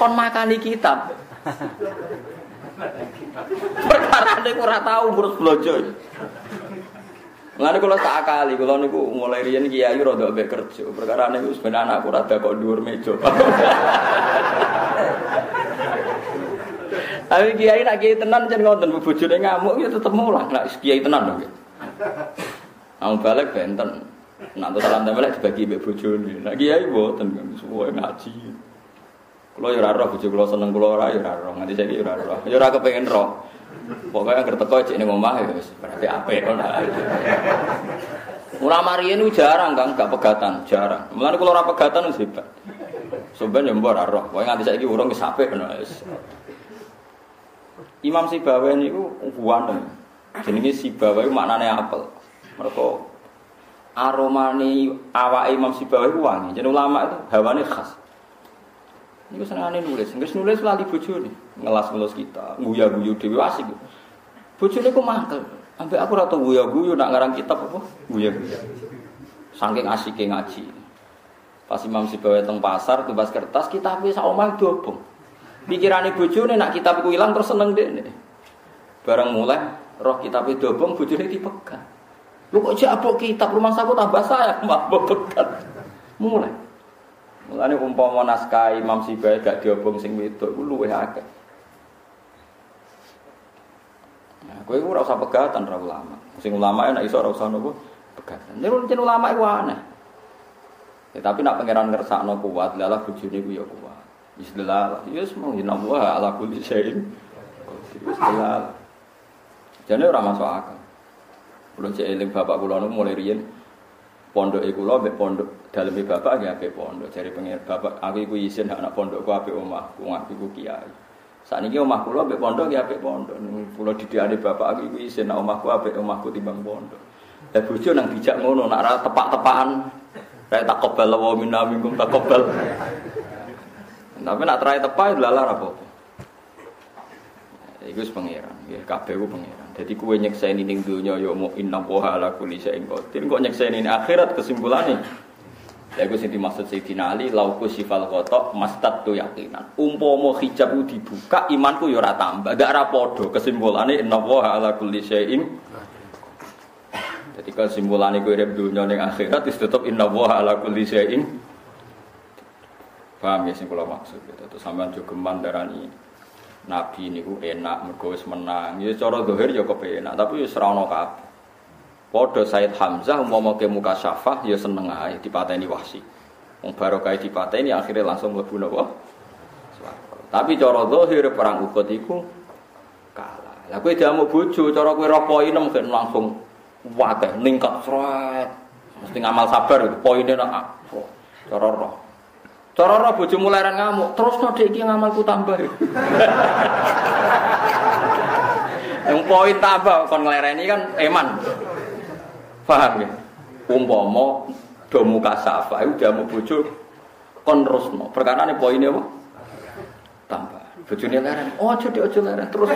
Kon makani kitab. Perkara niku ora tau ngurus blojo. Mulane kula tak akali, kula niku mulai riyen kiai rada ambek kerja. Perkara niku sebenarnya anakku rada kok dhuwur meja. Tapi kiai nak kiai tenan jan ngoten bojone ngamuk ya tetep mulang. Nak kiai tenan lho. Ang balik benten. Nak to salam tempel dibagi mbek bojone. Nak kiai mboten suwe ngaji. Kula ya ora roh bojo kula seneng kula ora ya ora roh. Nganti saiki ya ora roh. Ya ora kepengin roh. Pokoke anggere teko cek ning omah ya wis berarti apik ngono. Ulama riyen jarang Kang, gak pegatan, jarang. Mulane kula ora pegatan wis hebat. Sampeyan ya mbok ora roh. Pokoke nganti saiki urung wis apik ngono wis. Imam Sibawi niku wonten. Jenenge Sibawi maknane apel. Mergo aromane awake Imam Sibawi ku wangi. Jeneng ulama itu hawane khas. Niku senengane nulis, nulis lali bojone, ngelas-ngelas kita, guyu-guyu dhewe asik. Bojone ku mangkel. Ambek aku ora tau guyu-guyu nak ngarang kitab apa? Guyu-guyu. Saking asike ngaji. Pas Imam Sibawi teng pasar tumbas kertas, kitabe sak omah dobong. Pikirane bojone nak kitab iku ilang terus seneng dekne. Bareng mulai roh kitabe dobong bojone dipegang. Lu kok jak apok kitab rumah saku tambah sayang mbak pegat. Mulai. Mulane umpama naskah Imam Sibawi gak diobong sing wedok iku luwih akeh. Nah, kowe ora usah pegatan ra ulama. Sing ulama nek iso ora usah nopo pegatan. Yen ulama iku aneh. Ya, tapi nak pangeran ngersakno kuat, lalah bojone ku ya kuat. Istilah, ya semua innallaha ala kulli syai'in qadir. Istilah. Jane ora masuk akal. Kulo cek eling bapak kula niku mulai riyen pondoke kula mbek pondok daleme bapak nggih apik pondok. Jare pengen bapak aku iku isin anak pondokku apik omahku, aku iku kiai. Sakniki omah kula mbek pondok nggih apik pondok. Kula didikane bapak aku iku isin nek omahku apik omahku timbang pondok. Lah bojo nang dijak ngono nek ora tepak-tepakan kayak takobal wa minna minkum takobal. Tapi nak terakhir tepat lalar apa-apa. Iku wis pangeran, nggih kabeh ku pangeran. Dadi kowe nyekseni ning donya ya mu innallaha ala kulli syai'in qadir. Kok nyekseni ning akhirat kesimpulane. Lha iku sing dimaksud Sayyidina Ali lauku sifal qata mastatu yaqinan. Umpama hijab ku dibuka imanku ya ora tambah, gak ora padha kesimpulane innallaha ala kulli syai'in. Dadi kesimpulane kowe urip donya ning akhirat wis tetep innallaha ala kulli syai'in. Paham ya sing kula maksud gitu. Terus sampean yo geman darani nabi niku enak mergo wis menang. Ya cara zahir ya kepenak, tapi wis ora ono kabeh. Padha Said Hamzah umpama ke muka syafah ya seneng ae dipateni Wahsy. Wong barokah dipateni akhirnya langsung mlebu napa? Swarga. Tapi cara zahir perang Uhud iku kalah. Lah kowe diamuk bojo, cara kowe roh poinem langsung wakeh ningkat sret. Mesti ngamal sabar poine nak cara roh. Cara roh bojomu leren ngamuk, terus no dek iki ngamalku tambah. Yang poin tambah kon nglereni kan eman. Paham ya? Umpama do muka safa iku diamu bojo kon terusno. Perkarane poine apa? Tambah. Bojone leren. Oh, aja leren terus.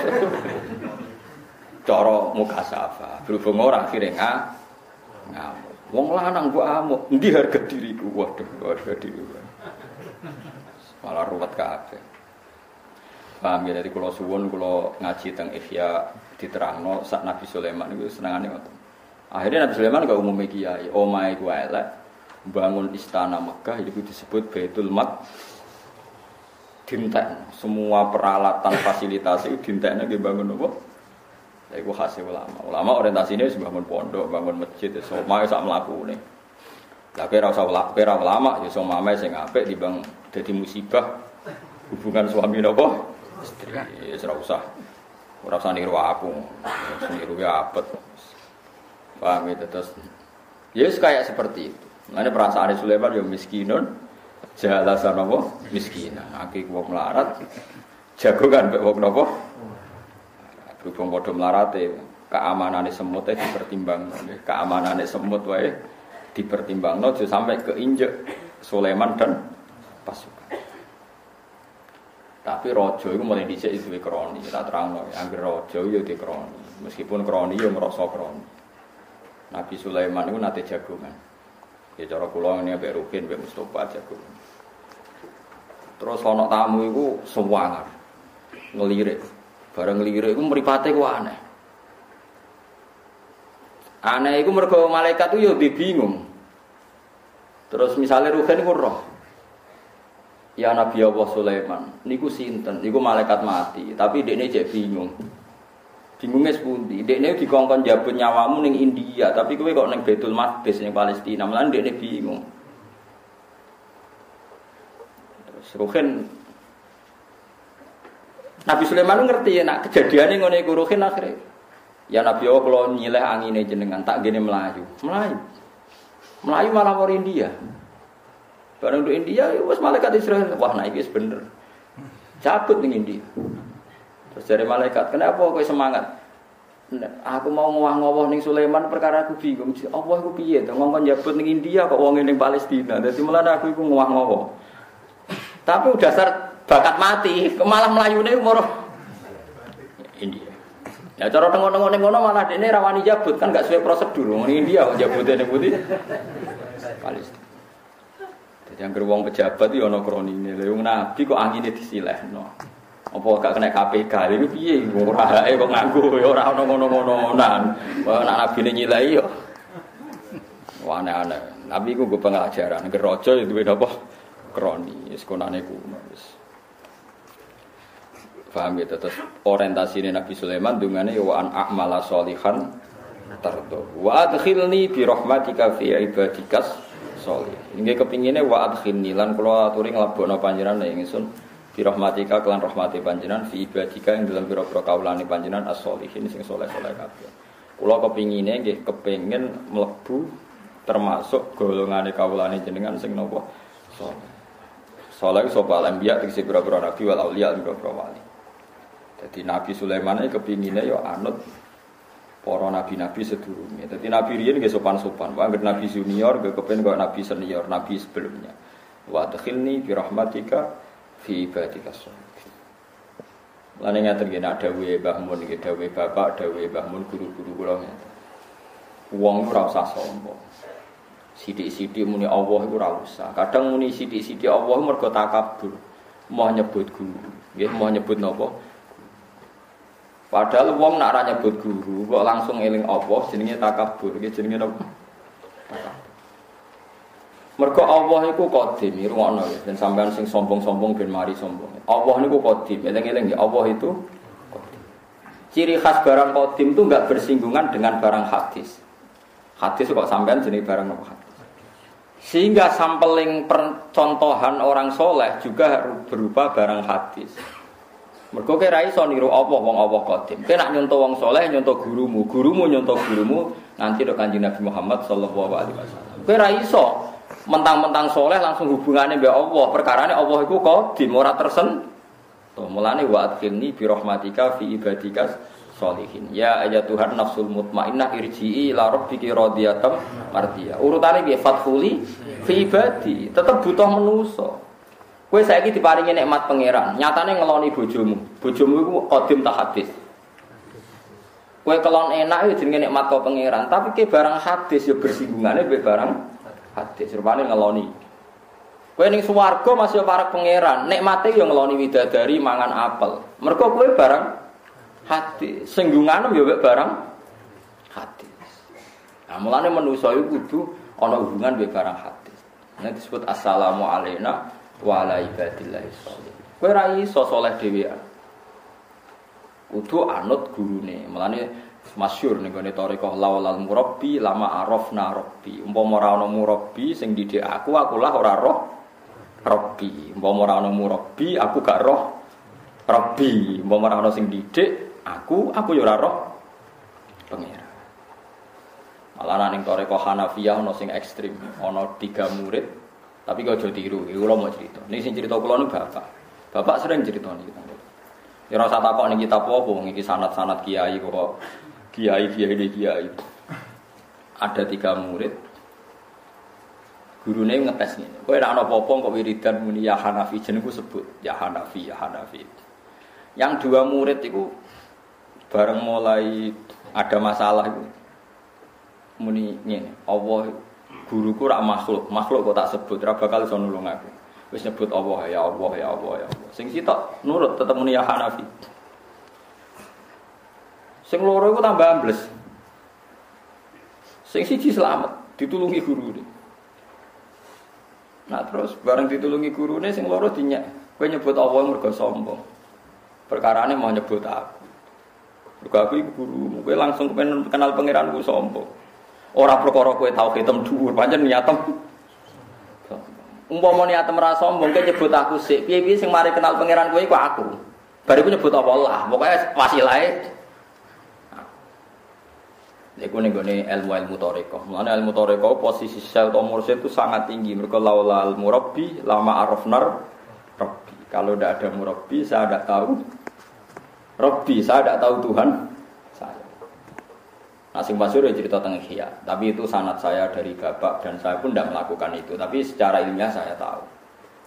Cara muka safa, berhubung ora akhire ngamuk. Wong lanang mbok amuk, endi harga diriku? Waduh, harga diriku. Malah ruwet kabeh. Paham ya dari kula suwun kula ngaji teng Ihya diterangno sak Nabi Sulaiman niku senengane ngoten. Akhirnya Nabi Sulaiman gak umume kiai, omahe ku elek, bangun istana Mekah itu disebut Baitul Maqdis. Dintek semua peralatan fasilitas itu dintekne nggih bangun apa? Ya iku khas ulama. Ulama orientasine wis bangun pondok, bangun masjid, omahe sak mlakune. Lah kira ora ulama ya somame sing apik timbang dadi musibah hubungan suami napa istri. Ya ora usah. Ora usah niru aku. Niru ya apet. Paham itu terus. Ya kayak seperti itu. Mane perasaan Sulaiman ya miskinun jalasan apa? Miskinan. Aki wong melarat jagongan mek wong napa? Berhubung padha melarate keamanane semut dipertimbangno. Keamanane semut wae dipertimbangno aja sampai keinjek Sulaiman dan pasukan. Tapi Tapi raja iku mulai dhisik duwe kroni, tak terangno. Angger raja yo duwe kroni. Meskipun kroni yo ngrasa kroni. Nabi Sulaiman iku nate jagongan. Ya cara kula ngene mbek Rukin mbek Mustofa jagongan. Terus ana tamu iku sewangar. Ngelirik. Bareng ngelirik iku mripate ku aneh. Aneh iku mergo malaikat ku yo bingung. Terus misalnya Rukin iku roh. Ya Nabi Allah Sulaiman, niku sinten? Niku malaikat mati, tapi dekne cek bingung. Bingungnya sepundi? Dekne dikongkon jabut nyawamu ning India, tapi kowe kok ning Baitul Maqdis ning Palestina. Malah dekne bingung. Terus Ruhin Nabi Sulaiman ngerti ya nak kejadiane ngene iku Ruhin akhire. Ya Nabi Allah kula nyileh angine jenengan tak gene melayu. Melayu malah ke India. Barang untuk India, wes malaikat Israel, wah naik wes bener, cabut ning India. Terus dari malaikat, kenapa kau semangat? Aku mau ngowah-ngowah ning Sulaiman perkara aku bingung. Allah aku piye? Ngomong jabut ning India kok wong ning Palestina. Jadi malah aku iku ngowah-ngowah. Tapi udah dasar bakat mati, malah melayune umur India. Ya cara tengok-tengok ning ngono malah dene rawani jabut kan gak sesuai prosedur. Ning India kok jabute ning putih Palestina. Jadi yang gerbong pejabat itu ada kronine. Lalu Nabi kok anginnya disilehno. Apa gak kena KPK? Itu piye? Ora kok nganggo ya ora ono ngono-ngononan. Wah nek Nabi nyilai yo. Wah aneh-aneh. Nabi ku go pengajaran. Gerojo itu duwe apa? Kroni. Wis konane kuno wis. Paham ya terus orientasine Nabi Sulaiman dungane wa an a'mala sholihan tardo. Wa adkhilni bi rahmatika fi ibadikas soleh. Nggih kepingine wa adkhilni lan kula aturi nglebokno panjenengan ing ingsun bi rahmatika kelan rahmati panjenengan fi ibadika ing dalam pira-pira kaulane panjenengan as-sholihin sing saleh-saleh kabeh. Kula kepingine nggih kepengin mlebu termasuk golongane kaulane jenengan sing napa saleh. Saleh sapa anbiya tegese pira-pira nabi wal auliya pira-pira wali. Dadi Nabi Sulaiman iki kepingine ya anut para nabi-nabi sedurunge. Dadi nabi riyen nggih sopan-sopan. Wong nabi junior nggih kepen kok nabi senior, nabi sebelumnya. Wa adkhilni bi rahmatika fi ibadika sholihin. Lan ngaten nggih nak dawuhe Mbah Mun nggih dawuhe bapak, dawuhe Mbah Mun guru-guru kula ngeten. Wong ora usah sombong. Sithik-sithik muni Allah iku ora usah. Kadang muni sithik-sithik Allah mergo takabur. Mau nyebut guru. Nggih mau nyebut napa? Padahal wong nak ra nyebut guru kok langsung eling Allah jenenge takabur. Iki jenenge napa? Takabur. Mergo Allah iku qadim, rungokno ya. Dan sampean sing sombong-sombong ben mari sombong. Allah niku qadim, eling-eling ya Allah itu qadim. Ciri khas barang qadim itu enggak bersinggungan dengan barang hadis. Hadis kok sampean jenenge barang apa hadis. Sehingga sampling percontohan orang soleh juga berupa barang hadis. Mergo kira iso niru Allah wong Allah qadim. Kowe nak nyontoh wong saleh nyontoh gurumu, gurumu nyontoh gurumu nanti do Kanjeng Nabi Muhammad sallallahu alaihi wasallam. Kowe ra iso mentang-mentang saleh langsung hubungane mbek Allah. Perkarane Allah iku qadim ora tersen. To mulane wa adkhilni bi rahmatika fi ibadikas sholihin. Ya ayatuhan nafsul mutmainnah irji'i ila rabbiki radiyatan mardiyah. Urutane piye fathuli fi ibadi, tetep butuh manusa. Kowe saiki diparingi nikmat pangeran, nyatane ngeloni bojomu. Bojomu iku qadim ta hadis. Kowe kelon enak ya jenenge nikmat kok pangeran, tapi ke barang hadis ya bersinggungannya mbek barang hadis. Rupane ngeloni. Kowe ning swarga masih parek pangeran, nikmate ya ngeloni widadari mangan apel. Mergo kowe barang hadis, singgungan ya mbek barang hadis. Nah, mulane manusa iku kudu ana hubungan mbek barang hadis. Nek disebut assalamu alayna wa ala ibadillahi sholihin. Kowe ra iso saleh dhewean. Kudu anut gurune. Mulane masyhur ning gone thariqah laulal murabbi lama arafna rabbi. Umpama ora ana murabbi sing didik aku lah ora roh rabbi. Umpama ora ana murabbi aku gak roh rabbi. Umpama ora ana sing didik aku ya ora roh pengira. Malah ning thariqah Hanafiyah ana sing ekstrem, ana 3 murid. Tapi kau jauh tiru, kalau mau cerita. Ini sing cerita kalau nu bapak. Bapak sering cerita nih kita. Ya rasa takok nih kita apa? Ini sanad-sanad kiai kok kiai. Ada 3 murid. Gurune ngetes ngene. Kowe nek ana apa-apa kok wiridan muni ya Hanafi jenengku sebut ya Hanafi ya Hanafi. Yang dua murid itu bareng mulai ada masalah itu muni ngene, Allah guruku rak makhluk kok tak sebut ora bakal iso nulung aku. Wis nyebut Allah ya Allah ya Allah ya Allah. Sing sitok nurut tetep muni ya Hanafi. Sing loro iku tambah ambles. Sing siji selamat ditulungi gurune. Nah terus bareng ditulungi gurune sing loro dinyek. Kowe nyebut Allah mergo sombong. Perkarane mau nyebut aku. Mergo aku iku gurumu, kowe langsung kepen kenal pangeranku sombong. Ora perkara kowe tau hitam dhuwur, pancen niatem. Umpama niatem ra sombong, kowe nyebut aku sik. Piye-piye sing mari kenal pangeran kowe iku aku. Bariku nyebut Allah, pokoke wasilahe. Iku ning gone ilmu thariqah. Mulane ilmu thariqah posisi syekh atau mursyid itu sangat tinggi. Mergo laulal murabbi lama arafnar rabbi. Kalau tidak ada murabbi, saya tidak tahu Rabbi, saya tidak tahu Tuhan saya. Nah, sing masyhur cerita tentang Ihya, tapi itu sanad saya dari bapak dan saya pun tidak melakukan itu. Tapi secara ilmiah saya tahu.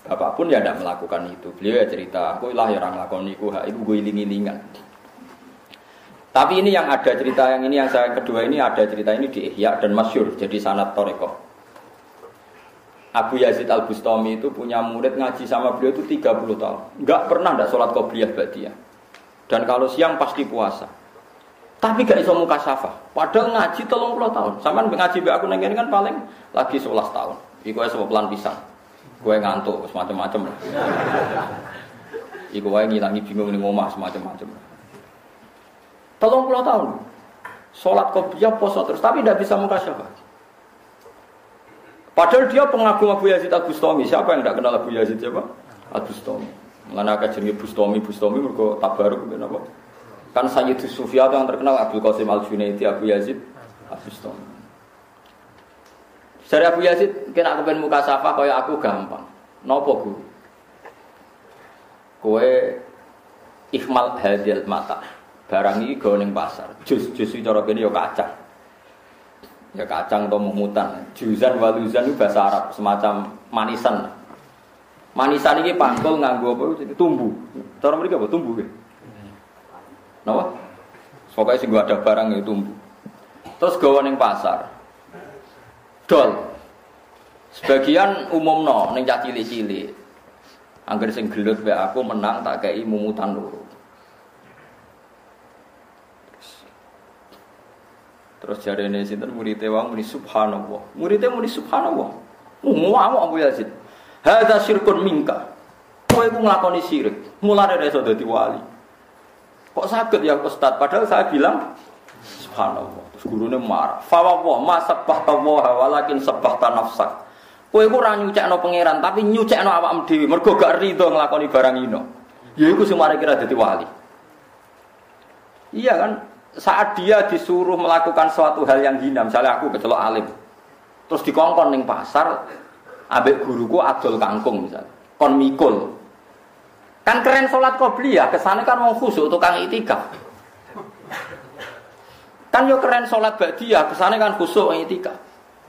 Bapak pun ya tidak melakukan itu. Beliau ya cerita, aku lah yang nglakoni iku, itu gue iling-ilingan. Tapi ini yang ada cerita yang ini yang saya kedua ini ada cerita ini di Ihya dan masyhur jadi sanad thariqah. Abu Yazid Al-Bustami itu punya murid ngaji sama beliau itu 30 tahun. Enggak pernah enggak sholat qobliyah ba'diyah. Dan kalau siang pasti puasa. Tapi gak iso mukasyafah. Padahal ngaji 30 tahun. Saman ngaji be aku nang kene kan paling lagi 11 tahun. Iku wis pelan pisan. Gue ngantuk semacam-macam. Iku wae ngilangi bingung ning omah semacam-macam. 30 tahun. Sholat qobliyah poso terus tapi tidak bisa mukasyafah. Padahal dia pengagum Abu Yazid Al-Bustami. Siapa yang tidak kenal Abu Yazid siapa? Al-Bustami. Mana akan jenenge Bustami mergo tabaruk ben apa? Kan Sayyidus Sufyan yang terkenal Abdul Qasim Al-Junaidi Abu Yazid Al-Bustami. Dari Abu Yazid kena aku pengen mukasyafah kaya aku gampang. Napa Guru? Kowe ikhmal hadil mata. Barang iki go ning pasar. Jus cara kene ya kacang. Ya kacang atau mumutan. Juzan waluzan itu bahasa Arab semacam manisan. Manisan ini pangkul nganggo apa? Tumbuh. Cara mereka apa? Tumbuh. Napa? Pokoknya sing ada barang itu tumbuh. Terus gawa ning pasar. Dol. Sebagian umumno ning cah cilik-cilik. Angger sing gelut wae aku menang tak kei mumutan loro. Terus jarene sinten murid wong muni subhanallah. Murid muni subhanallah. Ngomong Abu Yazid. Hadza syirkun minka. Kowe iku nglakoni syirik. Mulane ora iso dadi wali. Kok saged ya Ustaz? Padahal saya bilang subhanallah. Terus gurune marah. Fa wa ma sabbahta wa walakin sabbahta nafsak. Kowe iku ora nyucekno pangeran tapi nyucekno awakmu dhewe. Mergo gak rido nglakoni barang ino. Ya iku sing mari kira dadi wali. Iya kan? Saat dia disuruh melakukan suatu hal yang hina, misalnya aku kecelok alim, terus dikongkon ning pasar, ambek guruku adol kangkung misalnya, kon mikul, kan keren sholat qobliyah, kesana kan mau khusyuk tukang itikaf, kan yo keren sholat ba'diyah, kesana kan khusyuk itikaf,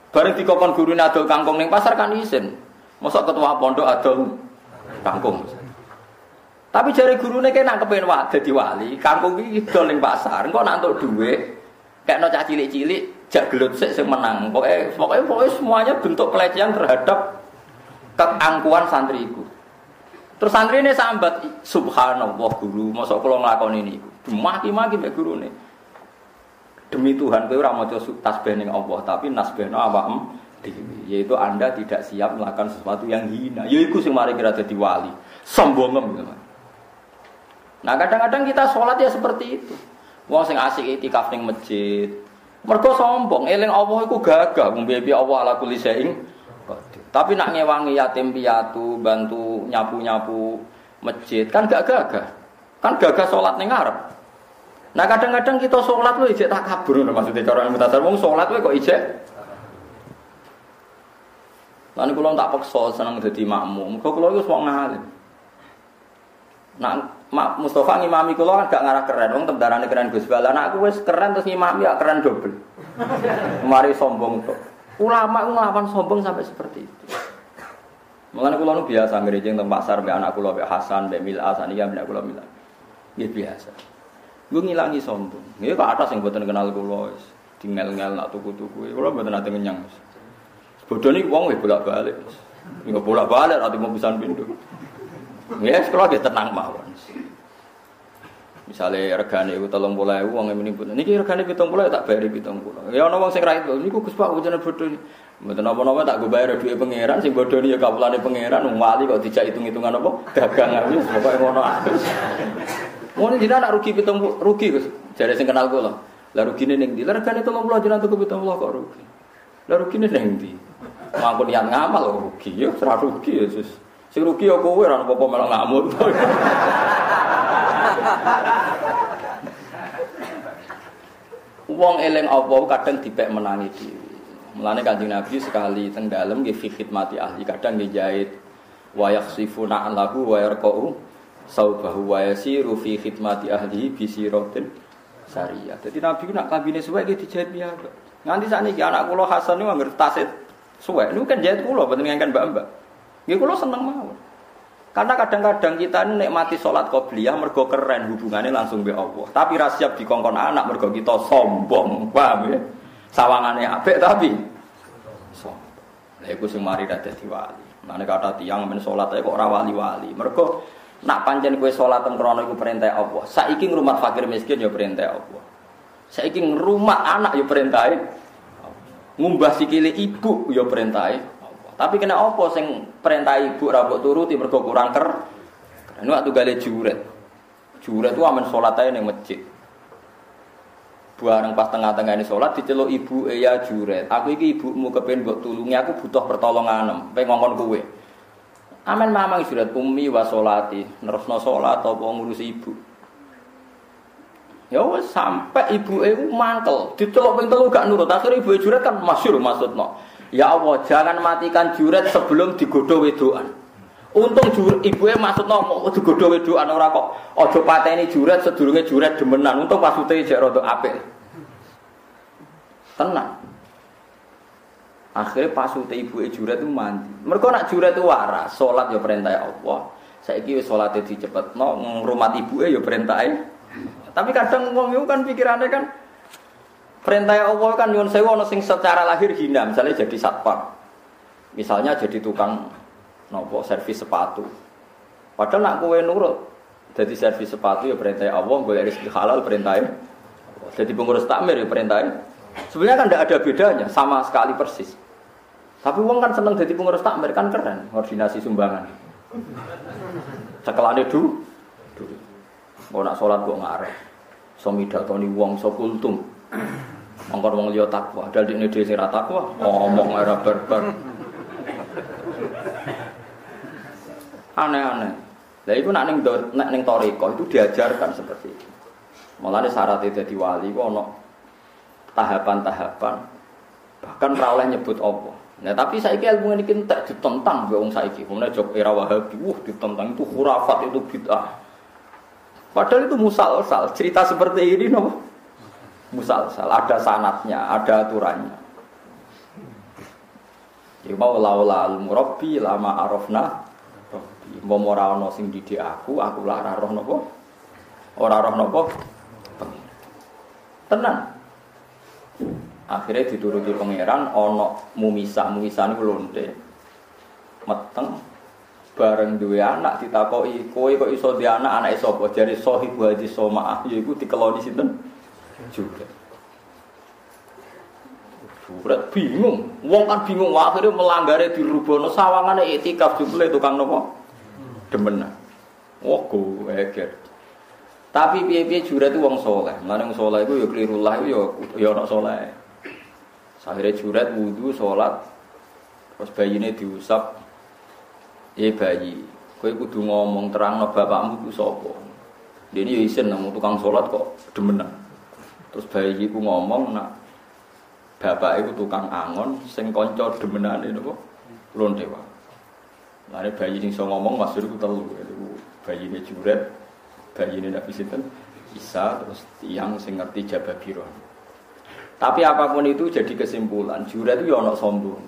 bareng dikongkon gurune adol kangkung ning pasar kan isin, mosok ketua pondok adol kangkung. Tapi jare gurune kena kepen dadi wali, kangkung iki dol ning pasar, engko nak entuk dhuwit, kekno cah cilik-cilik, jak gelut sik sing menang. Pokoke semuanya bentuk pelecehan terhadap keangkuhan santriku. Terus santrine sambat, subhanallah guru, mosok kula nglakoni niku. Maki-maki mek gurune. Demi Tuhan kowe ora maca tasbih ning Allah, tapi nasbihno awakmu dhewe. Yaitu Anda tidak siap melakukan sesuatu yang hina. Yaiku sing mari kira dadi wali. Sombongem gitu. Nah kadang-kadang kita sholat ya seperti itu. Wong sing asik itikaf ning masjid, mergo sombong, eling Allah iku gagah, mbiye Allah ala kulli syai'in. Tapi nak ngewangi yatim piatu, bantu nyapu-nyapu masjid kan gak gagah. Kan gagah sholat ning ngarep. Nah kadang-kadang kita sholat lho ijek takabur, maksudnya cara ilmu tasawuf wong sholat kok ijek. Lan kula tak paksa seneng dadi makmum. Kok kula iku wong ngalim. Nak Mak Mustafa ngimami kula kan gak ngarah keren, wong temdarane keren Gus Bala. Anakku wis keren terus ngimami ya keren dobel. Mari sombong to. Ulama itu ngelawan sombong sampai seperti itu. Mulane kula nu biasa ngrejeng teng pasar mbek anak kula mbek Hasan, mbek Mil'as, niki mbek kula Mil'as. Nggih biasa. Gue ngilangi sombong. Nggih kok atas sing mboten kenal kula wis dingel-ngel nak tuku-tuku. Kula mboten nate ngenyang. Bodho niki wong wis bolak-balik. Nggih bolak-balik ati mau pisan pindho. Nggih kula nggih tenang mawon. Misale regane iku 30.000 wong menimpun. Niki regane 70 tak bayari 70. Ya ana wong sing ra itu. Niku Gus Pak wujane bodho. Mboten napa-napa tak go bayar dhuwit pangeran sing bodho niku ya kawulane pangeran wong wali kok dijak hitung-hitungan apa dagangan wis pokoke ngono ae. Ngono jenengan nak rugi 70 rugi Gus. Jare sing kenal kula. Lah rugine ning ndi? Lah regane 30 jenengan tuku 70 kok rugi. Lah rugine ning ndi? Mangko niat ngamal kok rugi ya ora rugi ya Sus. Sing rugi ya kowe ora apa-apa malah ngamuk. Wong eling apa kadang dipek menangi dhewe. Mulane Kanjeng Nabi sekali teng dalem nggih fi khidmati ahli kadang nggih jahit wa yakhsifuna alahu wa yarqa'u saubahu wa yasiru fi khidmati ahli bi siratin sariyah. Dadi Nabi nak kabine suwe nggih dijahit piyambak. Nganti sakniki anak kula Hasan niku anggere tasit suwe niku kan jahit kula mboten ngangken mbak-mbak. Nggih kula seneng mawon. Karena kadang-kadang kita ini nikmati sholat qobliyah mergo keren hubungannya langsung be Allah. Tapi ra siap dikongkon anak mergo kita sombong, paham ya? Sawangane apik tapi sombong. Lha iku sing mari ra dadi wali. Mane kata tiyang men salat kok ora wali-wali. Mergo nak pancen kowe salat teng krono iku perintah Allah. Saiki ngrumat fakir miskin ya perintah Allah. Saiki ngrumat anak ya perintahe Allah. Ngumbah sikile ibu ya perintahe. Tapi kena apa sing perintah ibu ra mbok turuti mergo kurang ker. Anu waktu gale juret. Juret ku amen salat ae ning masjid. Bareng pas tengah-tengah ini salat diceluk ibu ya juret. Aku iki ibumu kepen mbok tulungi aku butuh pertolongan. Pengen ngongkon kowe. Amen mamang juret ummi wa sholati. Nerusno salat apa ngurusi ibu. Ya wis sampai ibuke ku mangkel. Diceluk ping 3 gak nurut. Akhire ibuke juret kan masyhur maksudno. Ya Allah, jangan matikan juret sebelum digodho wedokan. Untung ibuke maksudno mau digodho wedokan ora kok aja pateni juret sedurunge juret demenan. Untung pasute jek rada apik. Tenang. Akhire pasute ibuke juret itu mandi. Mergo nak juret itu waras, salat ya perintah Allah. Saiki wis salate dicepetno, ngrumat ibuke ya perintahe. Tapi kadang wong iku kan pikirane kan perintah Allah kan nyuwun sewu ana sing secara lahir hina, misalnya jadi satpam. Misalnya jadi tukang nopo servis sepatu. Padahal nak kowe nurut jadi servis sepatu ya perintah Allah, golek rezeki halal perintah Allah. Jadi pengurus takmir ya perintah. Sebenarnya kan tidak ada bedanya, sama sekali persis. Tapi wong kan seneng jadi pengurus takmir kan keren, koordinasi sumbangan. Cekelane du. Mau nak salat kok ngarep. So midatoni wong so kultum. Mongkon wong liya takwa, dal dene dhewe sing ra takwa, omong ora barbar. Aneh-aneh. Lah iku nak ning thariqah itu diajarkan seperti itu. Mulane syaratnya dadi wali ku ana tahapan-tahapan. Bahkan ra oleh nyebut apa. Nah, tapi saiki ilmu iki entek ditentang mbek wong saiki. Mulane jog era Wahabi, ditentang itu khurafat, itu bid'ah. Padahal itu musalsal, cerita seperti ini no. Musalsal, ada sanatnya, ada aturannya. Ya mau laulal murabbi lama arafna rabbi. Mau ora ana sing didik aku lara roh napa? Ora roh napa? Tenang. Akhirnya dituruti pangeran ana mumisah niku lonte. Meteng bareng duwe anak ditakoki, kowe kok iso duwe anak, anake sapa? Jare sahibu hadis somaah yaiku dikeloni sinten? Juret bingung, wong kan bingung, akhirnya melanggare dirubono sawangane iktikaf jebule tukang nopo demenan. Wah go eger. Tapi piye-piye juret itu wong saleh. Mulane wong saleh iku ya klirullah iku ya ana saleh. Akhire juret wudu salat terus bayine diusap. Bayi, kowe kudu ngomong terangno bapakmu ku sapa. Dene ya isin nang tukang salat kok demenan. Terus bayi iku ngomong nak bapak iku tukang angon sing kanca demenane napa lonte wae. Lare bayi sing iso ngomong maksud iku telu. Iku bayine juret, bayine Nabi sinten Isa terus tiyang sing ngerti Jababirah. Tapi apapun itu jadi kesimpulan, jura itu ya ono sombong.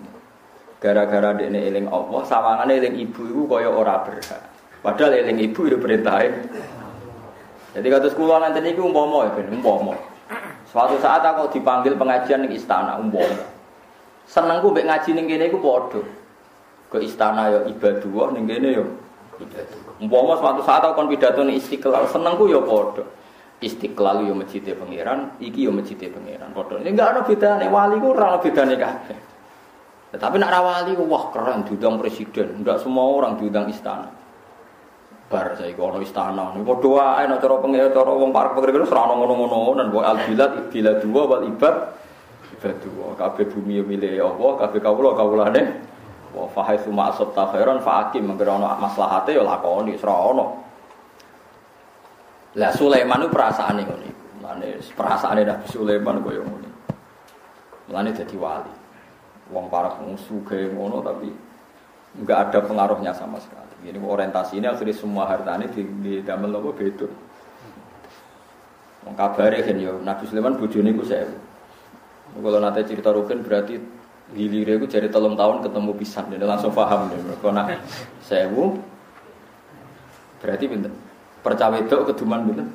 Gara-gara dekne eling Allah, sawangane eling ibu iku kaya ora berhak. Padahal eling ibu ya perintahe. Jadi kados kula nanten iki umpama ya ben umpama. Suatu saat aku dipanggil pengajian ning istana umpama. Senengku mbek ngaji ning kene iku padha. Ke istana ya ibadah ning kene ya ibadah. Umpama suatu saat aku kon pidato ning Istiqlal, senengku ya padha. Istiqlal ya masjide pangeran, iki ya masjide pangeran. Padha. Ini enggak ana bedane, wali ku ora ana bedane kabeh. Tetapi nak ra wali wah keren diundang presiden, enggak semua orang diundang istana. Bar saiki ana istana, padha wae nek cara pangeran cara wong parek pengen ora ana ngono-ngono, nan wa al-bilad ibila dua wal ibad ibadua. Kabeh bumi ya milih Allah, kabeh kawulane wa fa haitsu ma asabta khairan fa akim mengkira ana maslahate ya lakoni ora ana. Lah Sulaiman itu perasaane ngono iku. Mane perasaane Nabi Sulaiman koyo ngono. Mulane dadi wali. Wong parek sugih ngono tapi enggak ada pengaruhnya sama sekali. Ini orientasi ini akhirnya semua hartanya di damel apa beda. Wong kabare kan yo Nabi Sulaiman bojone iku 1000. Kalau nanti cerita Rukin berarti gilire iku jare 3 tahun ketemu pisan dan langsung paham nih. Mergo nak 1000 berarti pinten? Percawe wedok keduman pinten?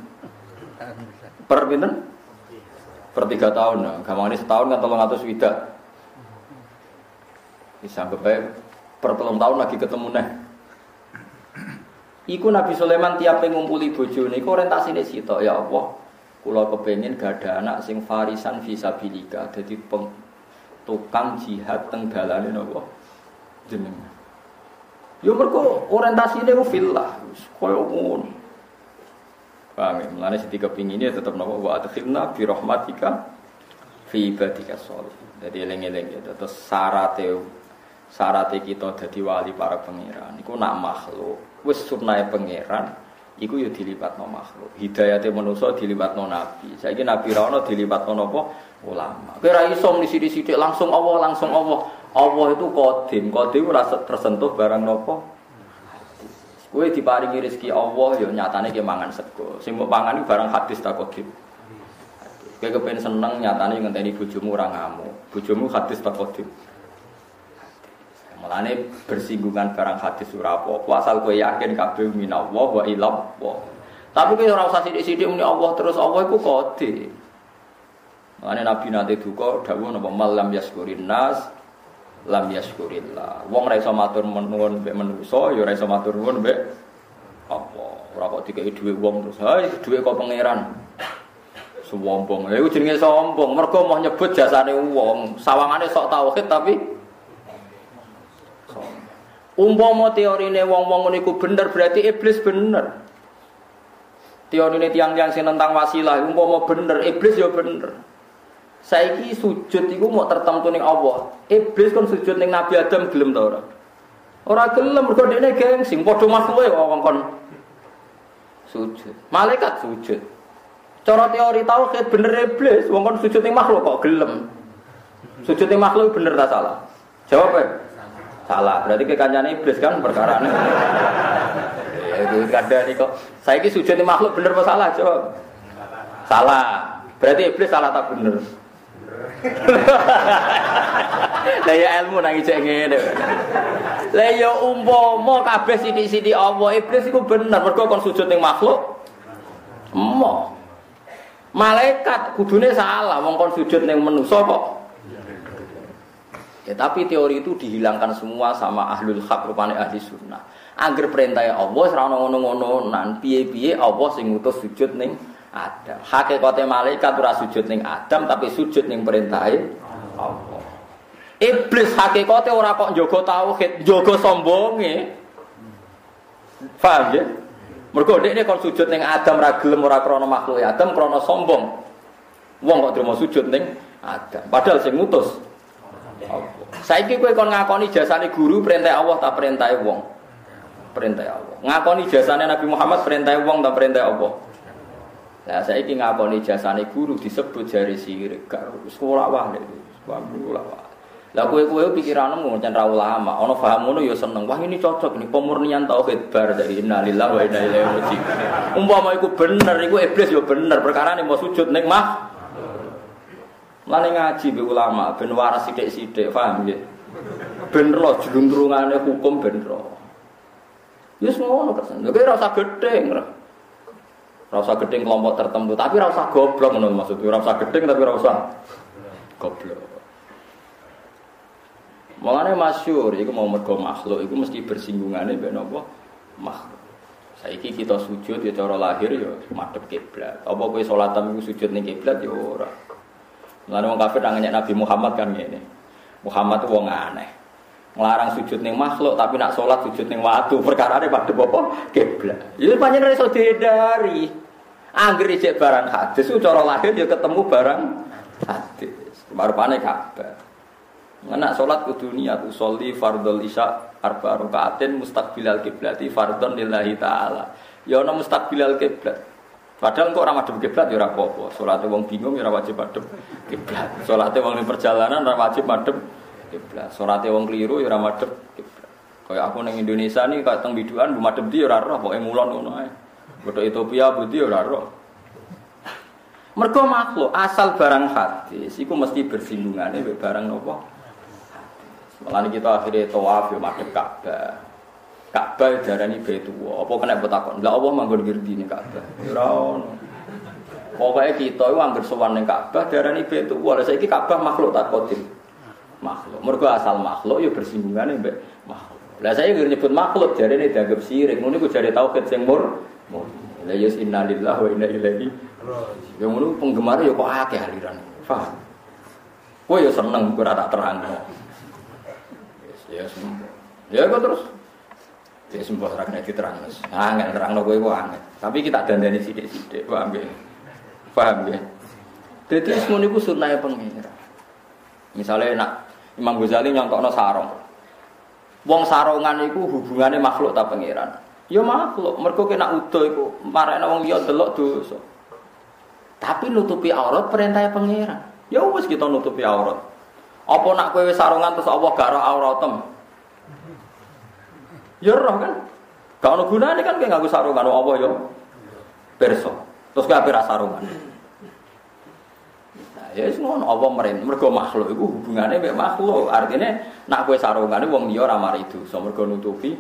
Per pinten? Per 3 tahun. Nah, gamane setahun kan 300 widak. Bisa sampai per 3 tahun lagi ketemu neh. Iku Nabi Sulaiman tiap ngumpuli bojone iku orientasine sitok ya Allah. Kula kepengin gada anak sing farisan fisabilillah dadi tukang jihad teng dalane napa jenengan. Yo mergo orientasine ku fillah koyo ngono. Paham ya? Mulane sing dikepingine tetep napa wa adkhilna bi rahmatika fi ibadika sholihin. Dadi eling-eling ya terus syaratnya kita dadi wali para pangeran iku nak makhluk wis sunnahe pangeran iku ya dilipatno makhluk hidayate manusa dilipatno nabi saiki nabi ra ono dilipatno napa ulama kowe ra iso sithik-sithik langsung Allah Allah itu qadim ora tersentuh barang napa kowe diparingi rezeki Allah ya nyatane ki mangan sego sing mbok pangan iki barang hadis ta qadim kowe kepen seneng nyatane ngenteni bojomu ora ngamuk bojomu hadis ta qadim. Mulane bersinggungan barang hadis ora apa-apa asal kowe yakin kabeh minallah wa ilallah. Tapi kowe ora usah sithik-sithik muni Allah terus Allah iku kode. Mulane Nabi nate duka dawuh napa malam yaskurin nas lam yaskurillah. Wong ora iso matur nuwun mbek manusa ya ora iso matur nuwun mbek apa. Ora kok dikeki dhuwit wong terus ha dhuwit kok pangeran. Sombong. Lha iku jenenge sombong mergo mau nyebut jasane wong. Sawangane sok tauhid tapi umpama teorine wong-wong niku bener berarti iblis bener. Teorine tiang-tiang sing tentang wasilah umpama bener iblis ya bener. Saiki sujud iku mau tertentu ning Allah. Iblis kon sujud ning Nabi Adam gelem ta ora? Ora gelem mergo dekne gengsi padha makhluke wong kon sujud. Malaikat sujud. Cara teori tauhid bener iblis wong kon sujud ning makhluk kok gelem. Sujud ning makhluk bener ta salah? Jawab salah, berarti kekancane iblis kan perkarane. Itu kadang kok. Saiki sujud makhluk bener apa salah? Jawab. Salah. Berarti iblis salah tak bener. Lah ya ilmu nang ijek ngene. Lah ya umpama kabeh sithik-sithik Allah iblis iku bener mergo kon sujud ning makhluk. Malaikat kudune salah wong kon sujud ning manusa kok. Ya, tapi teori itu dihilangkan semua sama ahlul haq rupane ahli sunnah. Angger perintah Allah ora ono ngono-ngononan, piye-piye Allah sing ngutus sujud ning Adam. Hakikate malaikat ora sujud ning Adam tapi sujud ning perintahe Allah. Iblis hakikate ora kok njaga tauhid, njaga sombonge. Paham ya? Mergo dekne kon sujud ning Adam ora gelem ora krana makhluk Adam, krana sombong. Wong kok trimo sujud ning Adam, padahal sing ngutus saiki kowe kon ngakoni jasane guru perintah Allah ta perintah wong? Perintah Allah. Ngakoni jasane Nabi Muhammad perintah wong ta perintah Allah? Lah saiki ngakoni jasane guru disebut jari sirik gak sekolah wae. Lah kowe pikiranmu ngono ra ulama, ana paham ngono ya seneng. Wah ini cocok nih pemurnian tauhid bar dari innalillahi wa inna ilaihi raji'un. Umpama iku bener iku iblis ya bener perkara ning mau sujud ning Mulane ngaji be ulama ben waras sithik-sithik, paham nggih? Ben ro jluntrungane hukum ben ro. Wis ngono kok. Lha ora usah gedeng, ora. Ora usah gedeng kelompok tertentu, tapi ora usah goblok ngono maksudku. Ora usah gedeng tapi ora usah goblok. Mulane masyhur iku mau mergo makhluk iku mesti bersinggungane mbek napa? Makhluk. Saiki kita sujud ya cara lahir ya madhep kiblat. Apa kowe salatan iku sujud ning kiblat ya ora. Mulane wong kafir nang Nabi Muhammad kan ngene. Muhammad itu wong aneh. Nglarang sujud ning makhluk tapi nak salat sujud ning watu. Perkarane madhep apa? Kiblat. Ya pancen iso dihindari. Angger ijek barang hadis ku cara lahir ya ketemu barang hadis. Marupane Ka'bah. Nak salat kudu niat usolli fardhul isya arba rakaatin mustaqbilal kiblati fardhon lillahi taala. Ya ana mustaqbilal kiblat. Padahal kok ora madhep kiblat ya ora apa-apa. Salate wong bingung ya ora wajib madhep kiblat. Salate wong ning perjalanan ora wajib madhep kiblat. Salate wong kliru ya ora madhep kiblat. Kaya aku ning Indonesia nih kaya teng bidukan bu madhep ndi ya ora roh, pokoke ngulon ngono ae. Bodho Ethiopia budi ya ora roh. Mergo makhluk asal barang hadis iku mesti bersinggungane mek barang napa? Hadis. Mulane kita akhire tawaf yo madhep Ka'bah. Ka'bah darani Baitullah. Apa kena petakon? Lah Allah manggon ngerti ning Ka'bah. Ora ono. Pokoke kita iku anggere sowan ning Ka'bah darani Baitullah. Lah saiki Ka'bah makhluk tak kodim. Makhluk. Mergo asal makhluk ya bersinggungane mbek makhluk. Lah saya nyebut makhluk jarene dianggap syirik. Ngono iku jare tauhid sing murni. La yus innalillahi wa inna ilaihi raji'un. Yang ngono penggemar ya kok akeh aliran. Paham? Kowe ya seneng ora tak terangno. Yes. Ya kok terus ya sembah ra kena diterangno. Angel terangno kowe kok angel. Tapi kita dandani sithik-sithik, paham nggih? Paham nggih? Dadi ngono iku sunahe pengira. Misale nak Imam Ghazali nyontokno sarung. Wong sarongan iku hubungane makhluk ta pengiran. Ya makhluk, mergo kena udo iku marekno wong liya delok dosa. Tapi nutupi aurat perintah pengiran. Ya wis kita nutupi aurat. Apa nak kowe sarungan terus Allah gak ora auratem? Ya roh kan? Gak ono gunane kan kowe nganggo sarungan apa ya? Perso. Terus kowe ape ra sarungan? Nah, ya wis ngono apa mergo makhluk iku hubungane mek makhluk. Artine nak kowe sarungane wong liya ora mari dosa mergo nutupi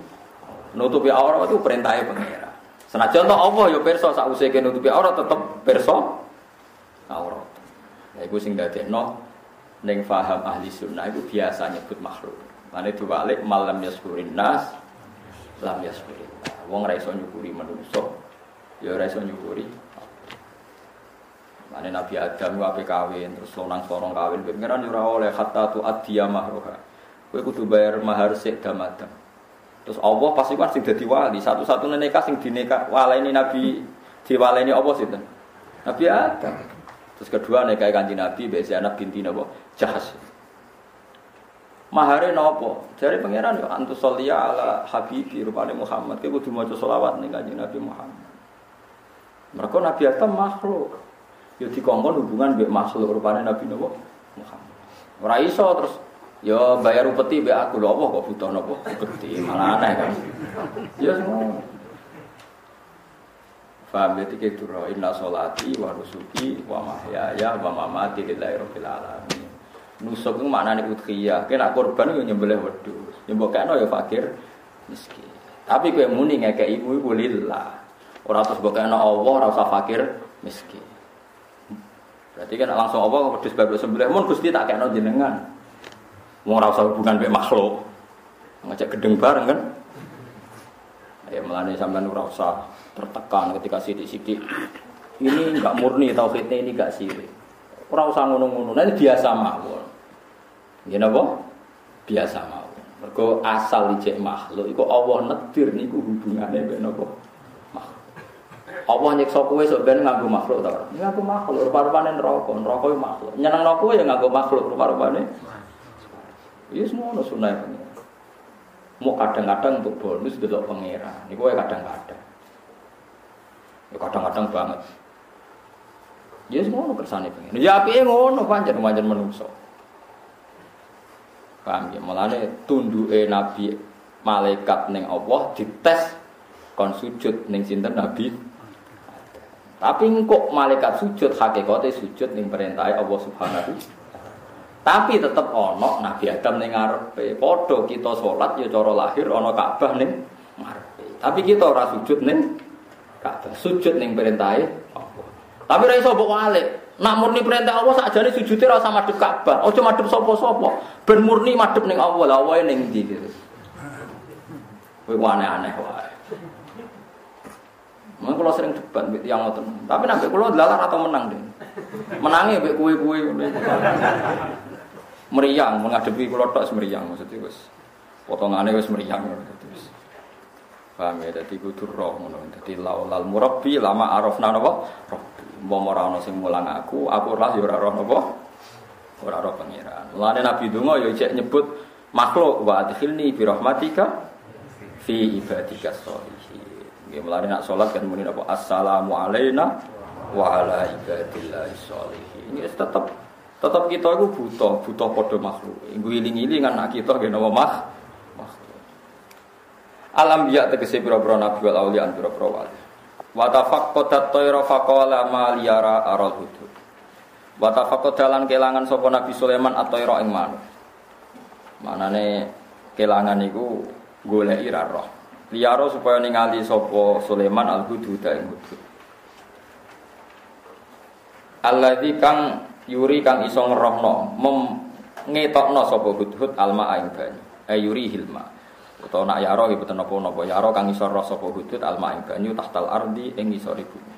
aurat itu perintahe pengira. Senajan to apa ya pirsa sakwise nutupi aurat tetep pirsa aurat. Ya iku sing dadekno ning paham ahli sunnah itu biasa nyebut makhluk. Mane diwalik malam yaskurin nas lam yaskurin. Wong ora iso nyukuri manungsa ya ora iso nyukuri. Mane Nabi Adam ku ape kawin terus lonang-sorong kawin pengiran ora oleh hatta tu addiya mahruha. Kowe kudu bayar mahar sik damadam. Terus Allah pasti kan sing dadi wali, satu-satunya nikah sing dinikah waleni Nabi diwaleni apa sinten? Nabi Adam. Terus kedua nikah Kanjeng Nabi mbek Zainab binti napa? Jahas. Mahare napa? Jare pangeran yo antus sholli ala habibi rupane Muhammad. Kowe kudu maca selawat ning Kanjeng Nabi Muhammad. Mergo Nabi Adam makhluk. Yo dikongkon hubungan mbek makhluk rupane Nabi napa? Muhammad. Ora iso terus ya bayar upeti mbek aku lho apa kok butuh napa upeti malah aneh kan. Ya semua. Faham ya tiga itu roh inna sholati wa nusuki wa mahyaya wa mamati lillahi rabbil alamin. Nusuk itu maknanya udhiyah. Kena korban itu nyembelih wedhus. Nyembokno ya fakir miskin. Tapi kowe muni ngekek ibu iku lillah. Ora terus bokno Allah ora usah fakir miskin. Berarti kan langsung Allah wedhus bablas sembelih mun Gusti tak kekno jenengan. Wong ora usah hubungan mek makhluk. Ngajak gedeng bareng kan. Ya melane sampean ora usah tertekan ketika sidik-sidik. Ini enggak murni tauhidnya, ini enggak sirik. Ora usah ngono-ngono. Nah biasa mawon. Nggih napa? Biasa mawon. Mergo asal ijek makhluk iku Allah nedir niku hubungane mek napa? Makhluk. Allah nyiksa kowe sok ben nganggo makhluk ta ora? Nganggo makhluk rupa-rupane neraka. Neraka yo makhluk. Nyenengno kowe ya nganggo makhluk rupa-rupane. Iya semua ada sunnah pengira. Mau kadang-kadang untuk bonus delok pengira. Ini gue kadang-kadang. Ya kadang-kadang banget. Ya semua ada kersane pengira. Ya api ngono pancen menungso. Paham ya? Mulane tunduke Nabi malaikat ning Allah dites kon sujud ning sinten Nabi. Tapi kok malaikat sujud hakikate sujud ning perintahe Allah Subhanahu. Tapi tetep ana Nabi Adam ning ngarepe. Padha kita salat ya cara lahir ana Ka'bah ning ngarepe. Tapi kita ora sujud ning Ka'bah, sujud ning perintahe Allah. Tapi ra iso mbok walik. Nak murni perintah Allah sakjane sujude ora usah madhep Ka'bah. Aja madhep sapa-sapa. Ben murni madhep ning Allah. Lah wae ning ndi gitu. Kowe aneh-aneh wae. Mun kula sering debat mbek tiyang ngoten. Tapi nek kula delalah atau menang deh. Menange mbek kuwe-kuwe ngene. Meriang menghadapi kula tok semeriang maksudnya wis potongane wis meriang dadi wis. Paham ya dadi kudu roh ngono. Dadi laulal murabbi lama arafna napa? Rabbi. Mbok ora ana sing mulang aku ora ya ora roh napa? Ora roh pangeran. Mulane Nabi donga ya cek nyebut makhluk wa adkhilni bi rahmatika fi ibadika sholihin. Nggih mulane nak salat kan muni napa assalamu alaina wa ala ibadillahi sholihin. Ini tetap kita itu butuh padha makhluk. Ngiling-iling anak kita nggih napa makhluk. Alam ya tegese pira-pira nabi wal auliya pira-pira wali. Wa tafaqqadat tayra faqala ma liyara aral hudud. Wa tafaqqadalan kelangan sapa Nabi Sulaiman at-tayra ing manuk. Manane kelangan iku goleki ra roh. Liyara supaya ningali sapa Sulaiman al-hudud ing hudud. Alladzi kang yuri kang iso ngerohno ngetokno sapa hudhud alma ing banyu yuri hilma utawa nak yaro iki boten napa-napa yaro kang iso roh sapa hudhud alma ing banyu tahtal ardi ing isore bumi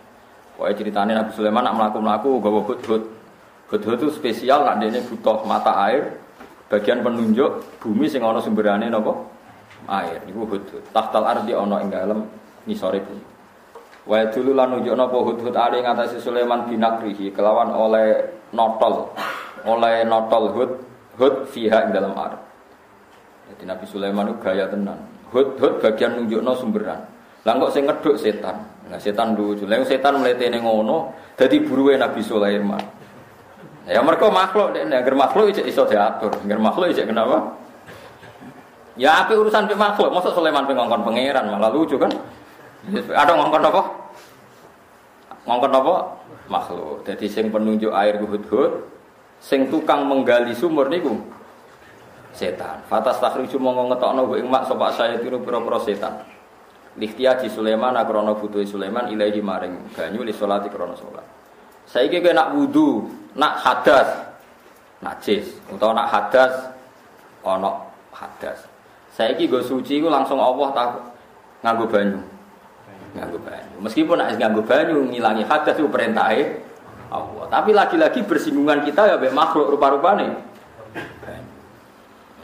wae critane Nabi Sulaiman nak mlaku-mlaku gawa hudhud itu spesial nak dene butuh mata air bagian penunjuk bumi sing ana sumberane napa air iku hudhud tahtal ardi ana ing dalem isore bumi wa dulu lan nunjukna apa hudhud ali ngatasi Sulaiman binakrihi kelawan oleh notol hud fiha ing dalam ar. Jadi Nabi Sulaiman itu gaya tenan. Hud bagian nunjukno sumberan. Lah kok sing ngeduk setan. Nah setan lucu. Lah setan mletene ngono dadi buruwe Nabi Sulaiman. Ya mergo makhluk nek ngger makhluk iso diatur. Ngger makhluk iso kenapa? Ya ape urusan pe makhluk, mosok Sulaiman pe ngongkon pangeran malah lucu kan? Ada ngongkon apa? Ngongkon apa? Makhluk. Jadi sing penunjuk air hudhud, sing tukang menggali sumur niku setan. Fatas takhriju monggo ngetokno wa ing mak sapa saya tiru pira-pira setan. Likhtiyaji Sulaiman krana butuhe Sulaiman ilahi maring banyu li salati krana salat. Saiki kowe nak wudu, nak hadas najis utawa nak hadas ana hadas. Saiki go suci iku langsung Allah tak nganggo banyu. Nganggo banyu. Meskipun nek nganggo banyu ngilangi hadas itu perintahe Allah. Tapi lagi-lagi bersinggungan kita ya mbek makhluk rupa-rupane. Banyu.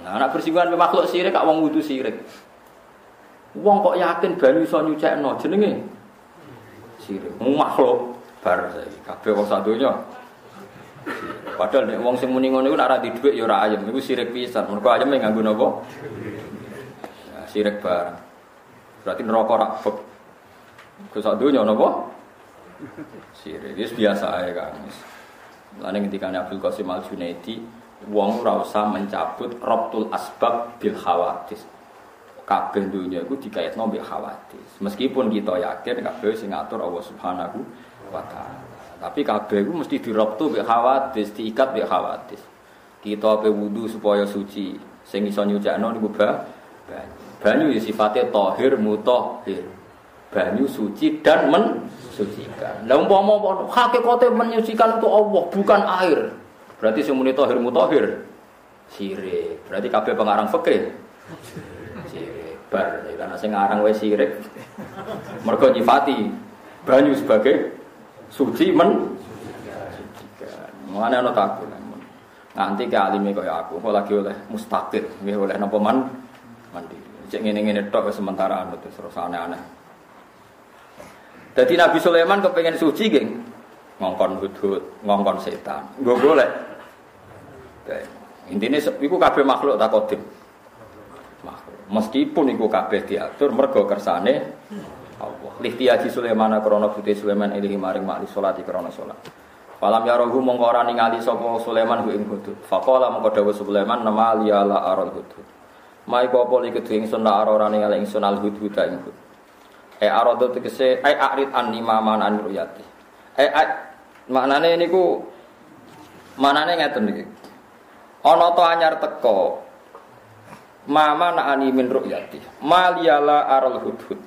Nah, nek bersinggungan mbek makhluk sirik kok wong wudu sirik. Wong kok yakin banyu iso nyucekno jenenge sirik. Makhluk bar saiki kabeh wong sadonya. Padahal nek wong sing muni ngono iku nek ora di dhuwit ya ora ayem. Iku sirik pisan. Mergo ayeme nganggo napa? Ya, sirik barang. Berarti neraka rak beb. Sak donya napa? Sirik. Wis biasa ae, Kang. Lan ngendikane Abdul Qasim Al-Junaidi, wong ora usah mencabut rabtul asbab bil hawadis. Kabeh dunya iku dikaitno mbek hawadis. Meskipun kita yakin kabeh sing ngatur Allah Subhanahu wa taala. Tapi kabeh iku mesti dirabtu mbek hawadis, diikat mbek hawadis. Kita ape wudu supaya suci, sing iso nyucikno niku banyu ya sifate tahir mutahhir. Banyu suci dan mensucikan. Lah umpama hakikate menyucikan itu Allah bukan air. Berarti sing muni tahir mutahhir sirik. Berarti kabeh pengarang fikih sirik. Bar karena sing ngarang wae sirik. Mergo nyifati banyu sebagai suci mensucikan. Mane ana takut. Nganti ke alime kaya aku, kok lagi oleh mustaqil, nggih oleh napa mandi. Cek ngene-ngene tok sementara anu terus aneh-aneh. Dadi Nabi Sulaiman kepengin suci nggih ngongkon hudhud, ngongkon setan. Nggo golek. Intine iku kabeh makhluk tak kodim. Makhluk. Meskipun iku kabeh diatur mergo kersane Allah. Lihtiyaji Sulaiman krana putih Sulaiman ilahi maring makli salati krana salat. Falam yarahu mongko ora ningali sapa Sulaiman ku ing hudhud. Faqala mongko dawuh Sulaiman nama liyala aral hudhud. Mai apa iki kedhe ingsun ora ningali ingsun al hudhud ing hudhud. Arado tegese arid an imaman an ruyati. Maknane niku manane ngeten iki. Ana to anyar teko. Mama na'ani min ru'yati. Maliyala aral hudhud.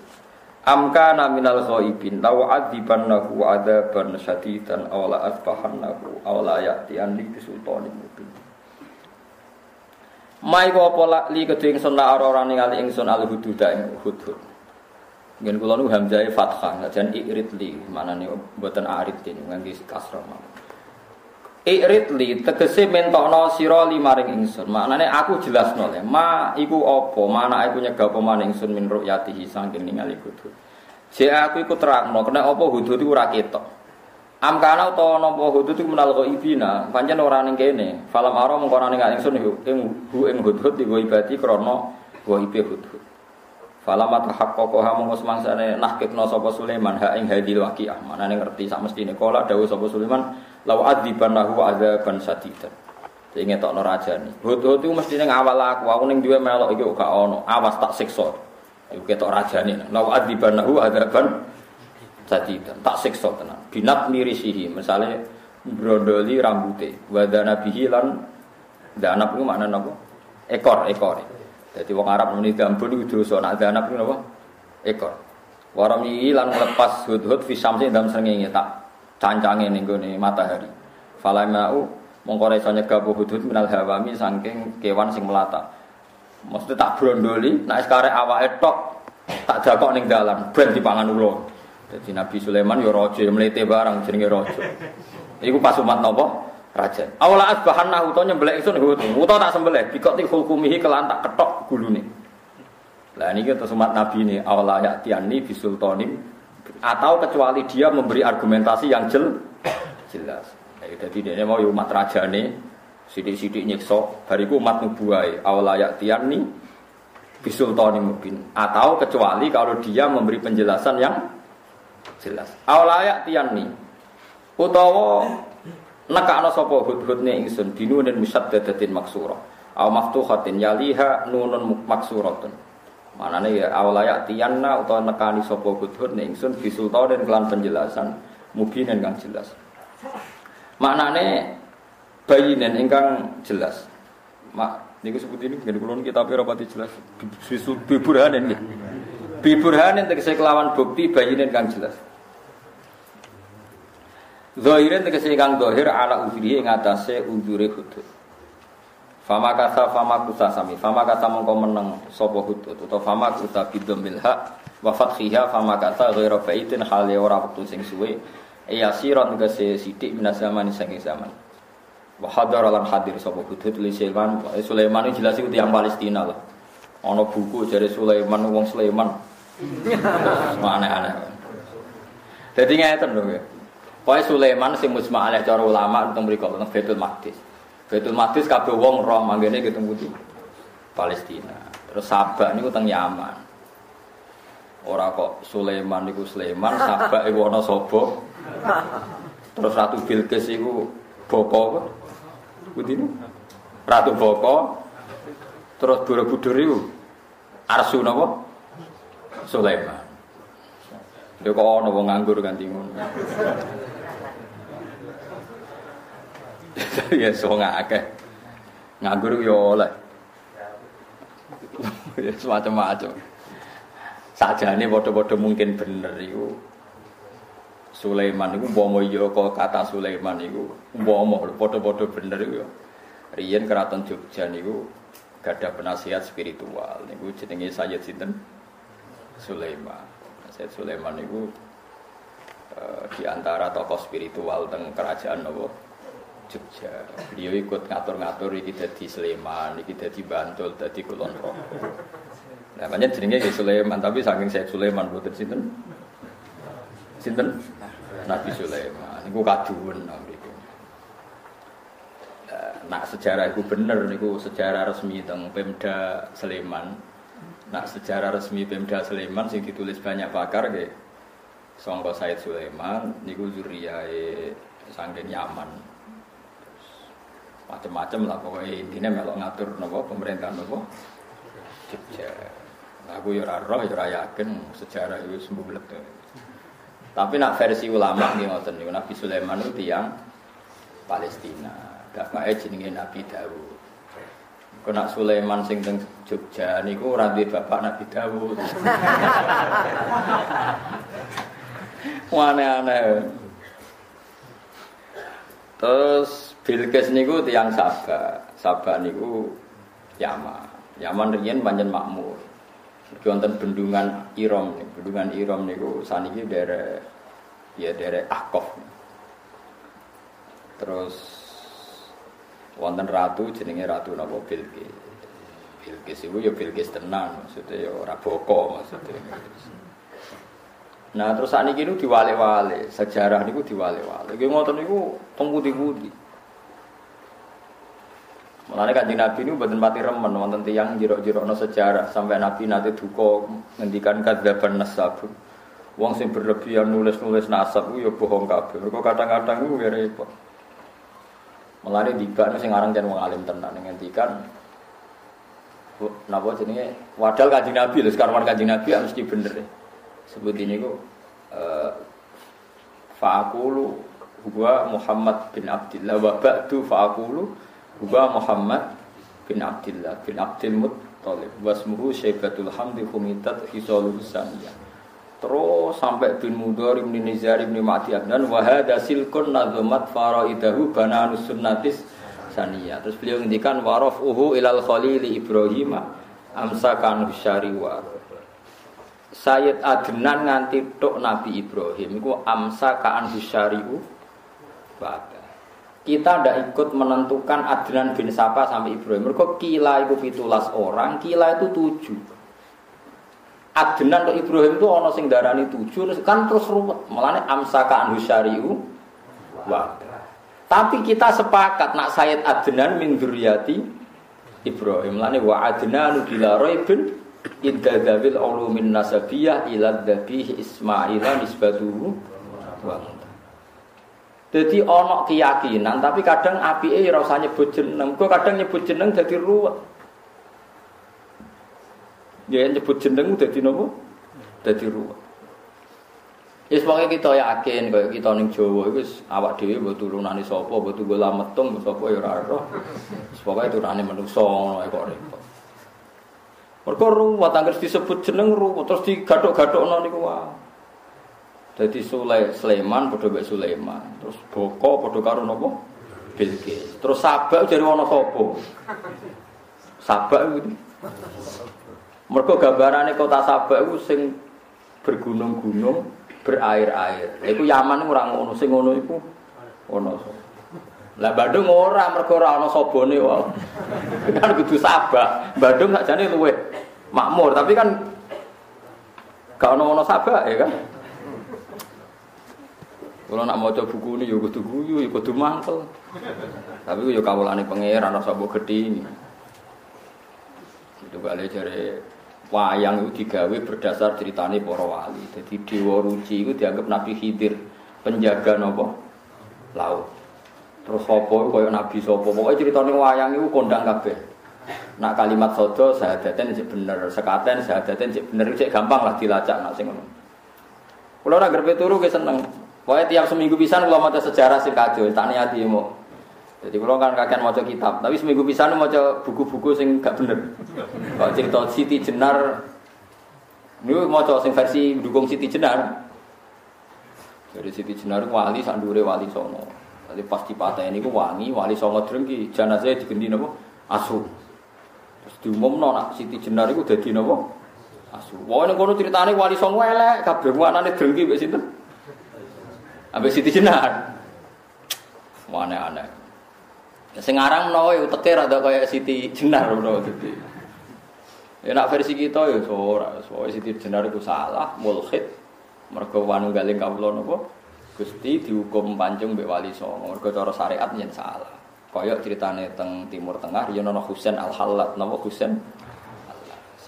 Amkana minal ghaibin law adzibannahu adzaban syadidan aw la asbahannahu aw la ya'tiyanni bisultanin mubin. Mai apa li kedhe ingsun la ora ningali ingsun al hudud ing hudhud. Ngen kula nu hamzahe fathah, jan irid li, manane mboten arid den ngangge kasrah. Irid li tegese mentokno sira li maring ingsun. Maknane aku jelasno le, ma iku apa, mana aku nyegah apa maning ingsun min ru'yatihi saking ningali hudud. Jek aku iku terangno, kena apa hudud iku ora ketok. Amkana utawa napa hudud iku menal ghaibina, pancen ora ning kene. Falam ara mengko ora ning ingsun ing hudud iku ibadi krana ghaibe hudud. Falamat haqqaqaha mongko semangsane nahkikna sapa Sulaiman ha ing hadil waqiah. Manane ngerti sak mestine kala dawuh sapa Sulaiman law adzibannahu adzaban sadidan. Sing ngetokno rajane. Hudhud iku mestine ngawal aku ning duwe melok iki gak ono. Awas tak siksa. Iku ketok rajane. Law adzibannahu adzaban sadidan. Tak siksa tenan. Binat mirisihi. Misale brondoli rambute. Wadana bihi lan danap iku maknane apa? Ekor. Jadi wong Arab muni gambun iku dosa, nek anak niku napa? Ekor. Waram iki lan nglepas hudhud fi samsi dalam srengenge tak cancange ning gone matahari. Falamau mongko iso nyegah hudhud minal hawami saking kewan sing melata. Mesti tak brondoli, nek sekarek awake tok tak dakok ning dalan ben dipangan ula. Dadi Nabi Sulaiman ya raja mlete barang jenenge raja. Iku pas umat napa? Raja. Awala asbahanna utawa nyembelih ingsun utawa tak sembelih dikok hukumihi kelan tak ketok gulune. Lah niki terus umat Nabi ini awala ya'tiani bisultanim atau kecuali dia memberi argumentasi yang jelas. Jadi dia mau umat rajane sithik-sithik nyiksa bariku umat nubuwae awala ya'tiani bisultanim mubin atau kecuali kalau dia memberi penjelasan yang jelas. Awala ya'tiani utawa nekakno sapa hudhudne ingsun binunin musaddadatin maksura aw maftuhatin yaliha nunun maksuratun. Manane ya awlaya tiyanna utawa nekani sapa hudhudne ingsun bisultanen kelan penjelasan mubinen kang jelas. Maknane bayinen ingkang jelas. Mak niku sebut ini ngene kula niki tapi ora pati jelas. Biburhanen nggih. Biburhanen tegese kelawan bukti bayinen kang jelas. Zahirin tegese kang zahir ala uzrihi ing atase uzure hudud. Fama kusa sami. Fama kata mongko meneng sapa hudud utawa fama kuta bidzamil haq wa fathiha fama kata ghairu baitin hale ora wektu sing suwe yasiron tegese sithik minas zaman saking zaman. Wa hadara lan hadir sapa hudud li Sulaiman jelas iku tiyang Palestina lah. Ana buku jare Sulaiman wong Sulaiman. Aneh-aneh. Dadi ngeten lho ya. Pokoke Sulaiman sing mujma' alaih cara ulama teng mriku teng Baitul Maqdis. Baitul Maqdis kabeh wong roh manggene ketemu di Palestina. Terus Sabak niku teng Yaman. Ora kok Sulaiman niku Sulaiman, Sabak iku ana sapa? Terus Ratu Bilqis iku bapa apa? Putine? Ratu bapa. Terus Borobudur iku Arsu napa? Sulaiman. Lha kok ana wong nganggur ganti ngono. Ya so ngakeh. Nganggur yo oleh. Ya semacam-macam. Sajane padha-padha mungkin bener iku. Sulaiman iku umpama ya kok kata Sulaiman iku umpama padha-padha bener iku ya. Riyen Keraton Jogja niku gadah penasihat spiritual niku jenenge Sayyid sinten? Sulaiman. Sayyid Sulaiman niku di antara tokoh spiritual teng kerajaan napa Jogja. Beliau ikut ngatur-ngatur iki dadi Sleman, iki dadi Bantul, dadi Kulon Progo. Nah, pancen jenenge nggih Sulaiman, tapi saking Sayyid Sulaiman boten sinten? Sinten? Nabi Sulaiman. Niku kaduwen mriku. Nak sejarah iku bener niku sejarah resmi teng Pemda Sleman. Nak sejarah resmi Pemda Sleman sing ditulis banyak pakar nggih. Sangka Sayyid Sulaiman niku zuriyae saking Yaman. Macam-macam lah pokoknya intinya melok ngatur napa pemerintahan napa Jogja. Aku ya ora roh ya ora yakin sejarah itu sembulet. Tapi nak versi ulama nggih ngoten niku Nabi Sulaiman itu tiyang Palestina. Bapake jenenge Nabi Daud. Kok nak Sulaiman sing teng Jogja niku ora duwe bapak Nabi Daud. Aneh-aneh. Terus Bilqis niku tiyang Sabah. Sabah niku Yaman. Yaman riyen pancen makmur. Iki wonten bendungan Iram. Bendungan Iram niku saniki daerah Ahqaf. Terus wonten ratu jenenge Ratu napa Bilqis. Bilqis iku ya Bilqis tenan, maksudnya ya ora boko maksudnya. Nah, terus sakniki niku diwale-wale, sejarah niku diwale-wale. Iki ngoten niku teng pundi-pundi. Mulane Kanjeng Nabi niku mboten pati remen wonten tiyang jero-jerokno sejarah sampai Nabi nate duka ngendikan kadzaban nasab. Wong sing berlebihan nulis-nulis nasab ku ya bohong kabeh. Mergo kadang-kadang ku ya repot. Mulane dibakno sing aran jan wong alim tenan ngendikan napa jenenge wadal Kanjeng Nabi lho sekarang Kanjeng Nabi ya mesti bener. Sebut ini ku fa'aqulu huwa Muhammad bin Abdillah wa ba'du fa'aqulu huwa Muhammad bin Abdillah bin Abdul Muttalib wasmuhu Syaibatul Hamdi Humitat Hisalul Saniyah. Terus sampai bin Mudhar bin Nizar bin Ma'diyah dan wa hadza silkun nazamat faraidahu bananus sunnatis saniyah. Terus beliau ngendikan warafuhu ilal khalili Ibrahim amsakan syariwa. Sayyid Adnan nganti tok Nabi Ibrahim iku amsakan syariu ba'da. Kita tidak ikut menentukan Adnan bin Sapa sampai Ibrahim. Mereka kila itu 17 orang, kila itu 7. Adnan atau Ibrahim itu ono sing darani 7, kan terus ruwet. Mulane amsaka anhu syari'u wa. Tapi kita sepakat nak Sayyid Adnan min dzurriyyati Ibrahim. Mulane wa Adnanu bila raibin idza dzabil ulumin nasabiyah ila dzabih Ismaila nisbatuhu wa. Jadi ono keyakinan, tapi kadang apike ora usah nyebut jeneng. Kok kadang nyebut jeneng dadi ruwet. Ya nyebut jeneng dadi napa? Dadi ruwet. Wis pokoke kita yakin kaya kita ning Jawa iku wis awak dhewe mbok turunane sapa, mbok tunggu lametung sapa ya ora ero. Wis pokoke turunane manungsa ngono kok repot. Mergo ruwet anggere disebut jeneng ruwet terus digathuk-gathukno niku wae. Jadi Sulaiman padha mbek Sulaiman. Terus Boko padha karo napa? Bilqis. Terus Sabak jare ana sapa? Sabak iku. Mergo gambarane kota Sabak iku sing bergunung-gunung, berair-air. Lha iku Yaman ora ngono, sing ngono iku ana. Lah Bandung ora mergo ora ana sabane wae. Kan kudu Sabak. Bandung sakjane luwih makmur, tapi kan gak ana Sabak ya kan. Kalau nak maca buku ini, ya kudu guyu, ya kudu mangkel. Tapi ya kawulane pangeran rasa mbok gedhi. Itu balik jare wayang itu digawe berdasar ceritane para wali. Jadi Dewa Ruci itu dianggap Nabi Khidir, penjaga napa? Laut. Terus sapa kaya nabi sapa? Pokoke critane wayang iku kondang kabeh. Nak kalimat sada sahadaten sik bener, sekaten sahadaten sik bener, sik gampang lah dilacak nak sing ngono. Kula ora grepe turu ge seneng. Pokoke tiap seminggu pisan kula maca sejarah sing kado, tak niati mo. Jadi kula kan kakean maca kitab, tapi seminggu pisan maca buku-buku sing gak bener. Kok cerita Siti Jenar niku maca sing versi mendukung Siti Jenar. Jadi Siti Jenar wali sak ndure wali songo. Dadi pas dipateni niku wangi wali songo drengki, jenazah digendi napa? Asu. Terus diumumno nak Siti Jenar iku dadi napa? Asu. Wae ning kono critane wali songo elek, kabeh anane drengki mbek sinten? Ambek Siti Jenar. Aneh-aneh. Sing aran menawa uteke rada kaya Siti Jenar menawa dadi. Ya nak versi kita ya ora, soal Siti Jenar iku salah, mulhid. Mergo wanunggaling kawula napa? Gusti dihukum pancung mbek wali songo. Mergo cara syariat yen salah. Kaya critane teng Timur Tengah yen ana Husain Al-Hallat, napa Husain?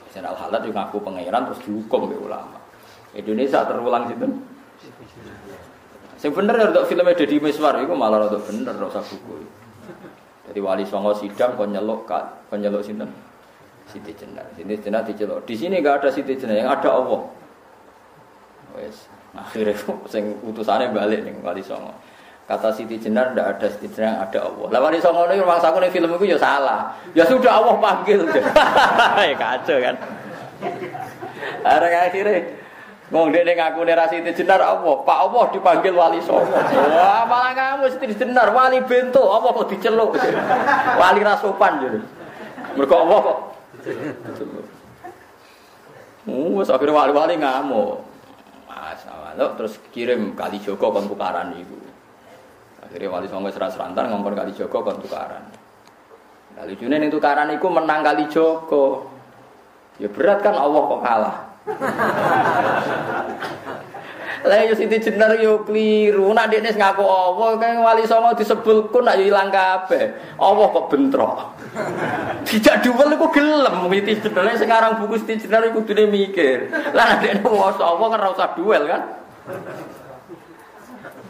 Husain Al-Hallat yo ngaku pangeran terus dihukum mbek ulama. Indonesia terulang sinten? Sing bener ya untuk filmnya Deddy Miswar iku malah rada bener ora usah buku. Jadi wali songo sidang kon nyeluk sinten? Siti Jenar. Siti Jenar diceluk. Di sini enggak ada Siti Jenar, yang ada Allah. Wes. Akhirnya sing utusane balik ning Wali Songo. Kata Siti Jenar ndak ada Siti Jenar, ada Allah. Lah Wali Songo niku rumangsaku ning film iku ya salah. Ya sudah Allah panggil. Ya kacau kan. Akhirnya ngomong dene ngakune ra Siti Jenar apa? Pak Allah dipanggil Wali Songo. Wah, malah kamu Siti Jenar wali bento, apa kok diceluk. Wali ra sopan jadi. Mergo Allah kok diceluk. Wes akhire wali-wali ngamuk. Masalah terus kirim Kali Joko kon tukaran iku. Akhirnya Wali Songo seran-serantan ngongkon Kali Joko kon tukaran. Lah lucune ning tukaran iku menang Kali Joko. Ya berat kan Allah kok kalah. Lah yo Siti Jenar yo kliru. Nek dekne ngaku Allah kan Wali Songo disebulku nak yo ilang kabeh. Allah kok bentrok. Dijak duwel iku gelem Siti Jenar sing aran buku Siti Jenar iku kudune mikir. Lah nek dekne waca Allah kan ora usah duel kan.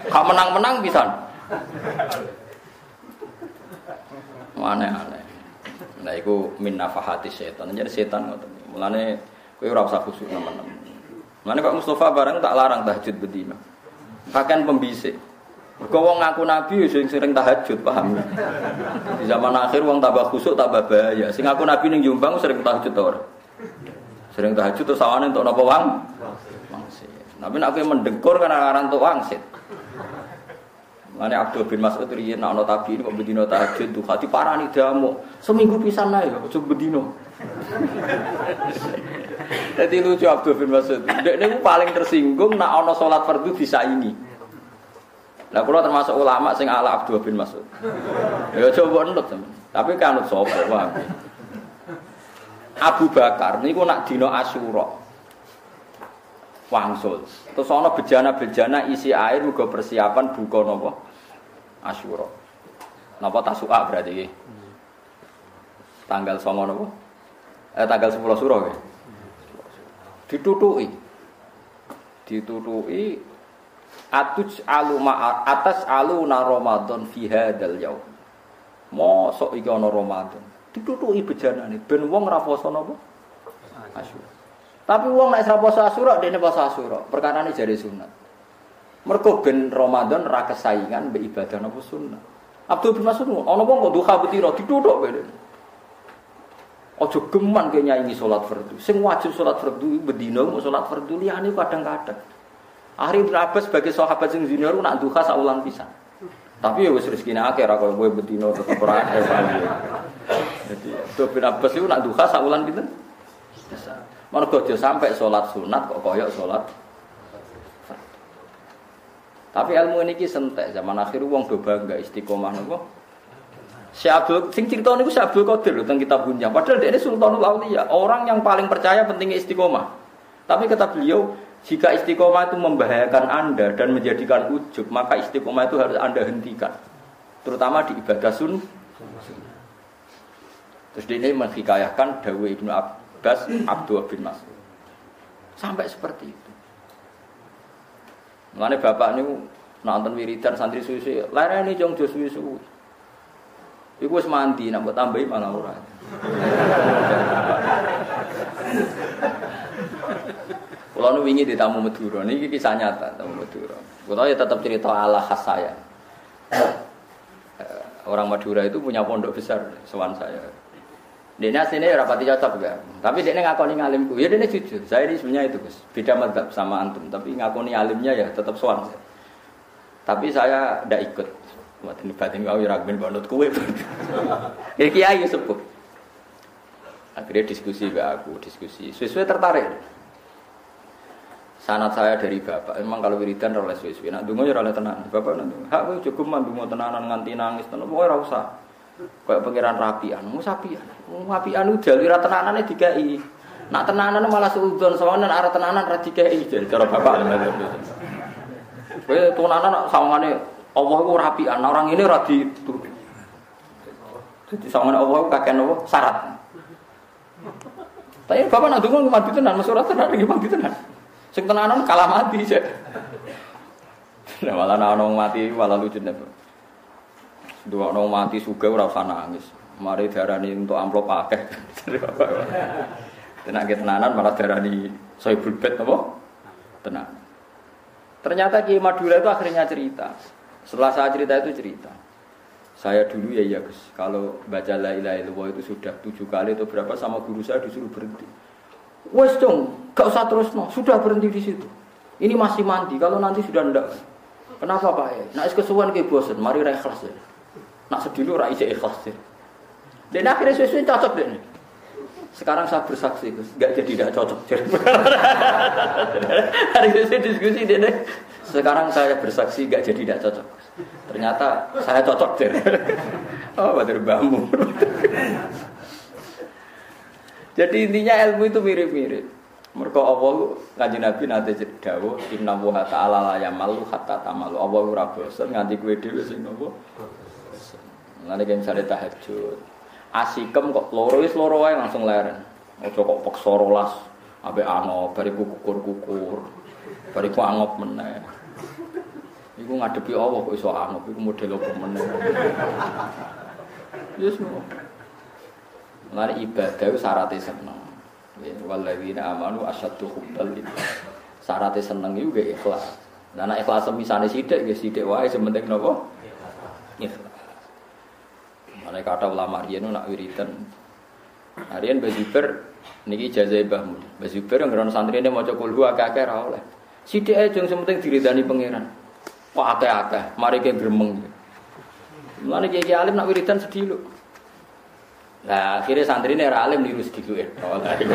Gak menang-menang pisan. Aneh-aneh. Nah iku min nafahati setan. Jadi setan ngoten. Mulane kowe ora usah khusuk nemen-nemen. Mulane Pak Mustofa bareng tak larang tahajud bedina. Pakaian pembisik. Mergo wong ngaku nabi sing sering tahajud, paham? Di zaman akhir wong tambah khusuk tambah bahaya. Sing ngaku nabi ning Jombang sering tahajud ta ora? Sering tahajud terus sawane entuk napa wang? Wangsit. Tapi nek kowe mendengkur kan aran entuk wangsit. Mane Abdul bin Mas'ud riyen ana tabiin kok bedino tahajud tuh hati parani damu. Seminggu pisan ae kok coba bedino. Dadi lucu Abdul bin Mas'ud. Dekne paling tersinggung nek ana salat fardu disaingi. Lah kula termasuk ulama sing ala Abdul bin Mas'ud. Ya coba nut sampean. Tapi kanut sapa wae. Abu Bakar niku nak dina Asyura. Wangsul. Terus ana bejana-bejana isi air muga persiapan buka napa? Asyura. Napa Tasu'a berarti iki? Tanggal 9 napa? Tanggal 10 Syura nggih. Ditutuki. Atuj aluma atas aluna Ramadan fi hadzal yaum. Mosok iki ana Ramadan. Ditutuki bejanane ben wong ora poso napa? Asyura. Tapi wong nek ora poso Asyura, dene poso Asyura. Perkarane jare sunat. Mergo ben Ramadan ra kesaingan mbek ibadah napa sunat. Abdul bin Mas'ud ana wong kok duha betira dituthuk kene. Aja geman ke nyanyi salat fardu. Sing wajib salat fardu bedina mau salat fardu liyane kadang-kadang. Ari Ibnu Abbas sebagai sahabat sing zinar nak duha saulan pisan. Tapi ya wis rezekine akeh ra koyo kowe bedina tetep ora akeh. Jadi Abdul bin Abbas itu nak duha saulan pinten? Pisan. Mergo aja sampai salat sunat kok koyo salat. Tapi ilmu ini sentek zaman akhir wong do bangga istiqomah napa? Syekh Abdul sing crita niku Syekh Abdul Qadir teng kitab Bunya. Padahal dia ini Sultanul Auliya, orang yang paling percaya pentingnya istiqomah. Tapi kata beliau, jika istiqomah itu membahayakan Anda dan menjadikan ujub, maka istiqomah itu harus Anda hentikan. Terutama di ibadah sunnah. Terus dia ini menghikayahkan dawuh Ibnu Abbas Abdul bin Mas'ud. Sampai seperti itu. Mulane bapak niku nonton wiridan santri suwi-suwi, larene jong jo suwi-suwi. Iku wis mandi nek mbok tambahi malah ora. Kula nu wingi ditamu Madura niki kisah nyata tamu Madura. Kula ya tetap cerita ala khas saya. Orang Madura itu punya pondok besar sowan saya. Dene asline rapati cocok enggak. Tapi dene ngakoni ngalimku. Ya dene jujur. Saya ini sebenarnya itu, Gus. Beda mazhab sama antum, tapi ngakoni alimnya ya tetap sowan. Tapi saya ndak ikut. Batin kau ragen banget kue. Ya kiai sepuh. Akhirnya diskusi aku, Suwe-suwe tertarik. Sanad saya dari bapak. Emang kalau wiridan ora suwe-suwe. Nak ndonga ya ora tenan. Bapak nak ndonga. Hak kowe cukup mandonga tenanan nganti nangis tenan. Pokoke ora usah. Kayak pangeran rapian, musapian. Rapian udah ora tenanane dikai. Nak tenanan malah suudon sawangan arep tenanan ra dikai. Jadi cara bapak. Kowe tenanan sawangane Allah itu rapian, orang ini radi turun. Jadi sama Allah itu kakek Allah syarat. Tapi bapak nak dengar mati tenan, masyarakat tenan lagi mati tenan. Sing tenanan kalah mati aja. Nah malah orang mati malah lucu nih. Dua orang mati suga ora usah nangis. Mari darani untuk amplop akeh. Tenan ke tenanan malah darani soibul bet apa? Tenan. Ternyata Kiai Madura itu akhirnya cerita. Setelah saya cerita itu cerita. Saya dulu ya Gus, kalau baca la ilaha illallah itu sudah 7 kali atau berapa sama guru saya disuruh berhenti. Wes dong, gak usah terus no, sudah berhenti di situ. Ini masih mandi, kalau nanti sudah ndak. Kenapa Pak? Nak kesuwen ke bosen, mari ra ikhlas ya. Nak sedih lu ra ikhlas ya. Dan akhirnya sesuai cocok deh. Sekarang saya bersaksi Gus, gak jadi tidak cocok. Hari ini diskusi deh. Sekarang saya bersaksi gak jadi tidak cocok. Ternyata saya cocok deh. Oh, bater bambu. Jadi intinya ilmu itu mirip-mirip. Mergo Allah Kanjeng Nabi nate dawuh inna wa ta'ala la yamalu hatta tamalu. Allah ora bosen nganti kowe dhewe sing nopo. Lan iki misale tahajud. Asikem kok loro wis loro wae langsung leren. Aja kok peksa rolas ambek ano bariku kukur-kukur. Bariku angop meneh. Iku ngadepi Allah kok iso angop iku model opo meneh. Yes no. Lan ibadah itu syaratnya seneng. Walladzina amanu asyaddu hubbal lillah. Syaratnya seneng itu gak ikhlas. Nah nek ikhlas semisane sithik nggih sithik wae sementing napa? Ikhlas. Mane kata ulama riyen nak wiridan. Harian Bazuber niki ijazah Mbah Mun. Bazuber ngrono santrine maca kulhu akeh-akeh ra oleh. Sithik ae jeng sementing diridani pangeran. Kok akeh-akeh, mari ke gremeng. Mulane kiai alim nak wiridan sedih lho. Nah, akhirnya santri ini alim niru sedikit. Oh, lah iku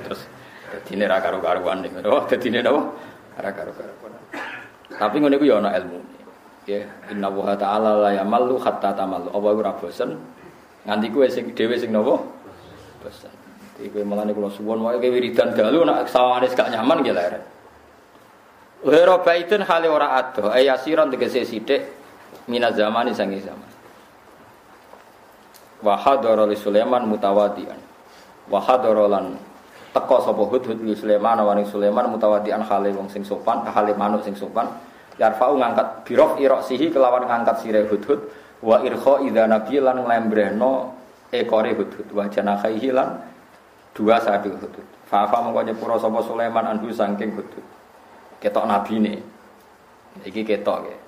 terus dadine ra karo-karuan ning. Oh, dadine napa? Ra karo-karuan. Tapi ngene iku ya ana ilmu. Ya, inna wa ta'ala la yamallu hatta tamallu. Apa ora bosen nganti kowe sing dhewe sing napa? Bosen. Iki kowe malane kula suwun wae kowe wiridan dalu nek sawane gak nyaman nggih leren. Ora baiten hale ora ado, ayasiran tegese sithik minaz zamani sange zaman. Wa hadara li Sulaiman mutawadian. Wa hadara lan teka sapa Hudhud li Sulaiman wa Sulaiman mutawadian hale wong sing sopan, hale manuk sing sopan. Yarfa'u ngangkat birok irosihi kelawan ngangkat sire Hudhud wa irkha idza nabi lan nglembrehno ekore Hudhud wa janakhihi lan dua sapi Hudhud. Fa mongko nyepuro sapa Sulaiman anhu saking Hudhud. Ketok nabine. Iki ketok ya.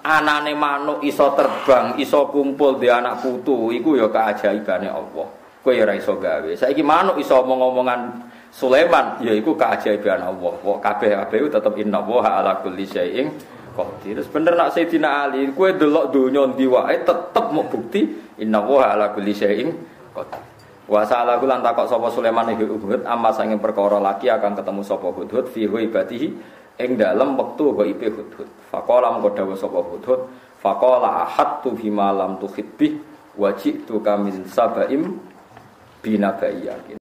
Anane manuk iso terbang, iso kumpul di anak putu, iku ya keajaibane Allah. Kowe ya ora iso gawe. Saiki manuk iso omong-omongan Sulaiman, ya iku keajaiban Allah. Kok kabeh-kabeh tetep innallaha ala kulli syai'in qadir. Bener nak Sayyidina Ali, kowe delok donya ndi wae tetep mau bukti innallaha ala kulli syai'in qadir. Wa sa'alahu lan takok sapa Sulaiman iki Hudhud amma sanging perkara laki akan ketemu sapa Hudhud fi ibadihi ing dalem wektu ghaibe Hudhud. Faqala mengko dawuh sapa Hudhud, faqala ahattu bima lam tuhit bih wa ji'tu ka min sabaim binabaiyah.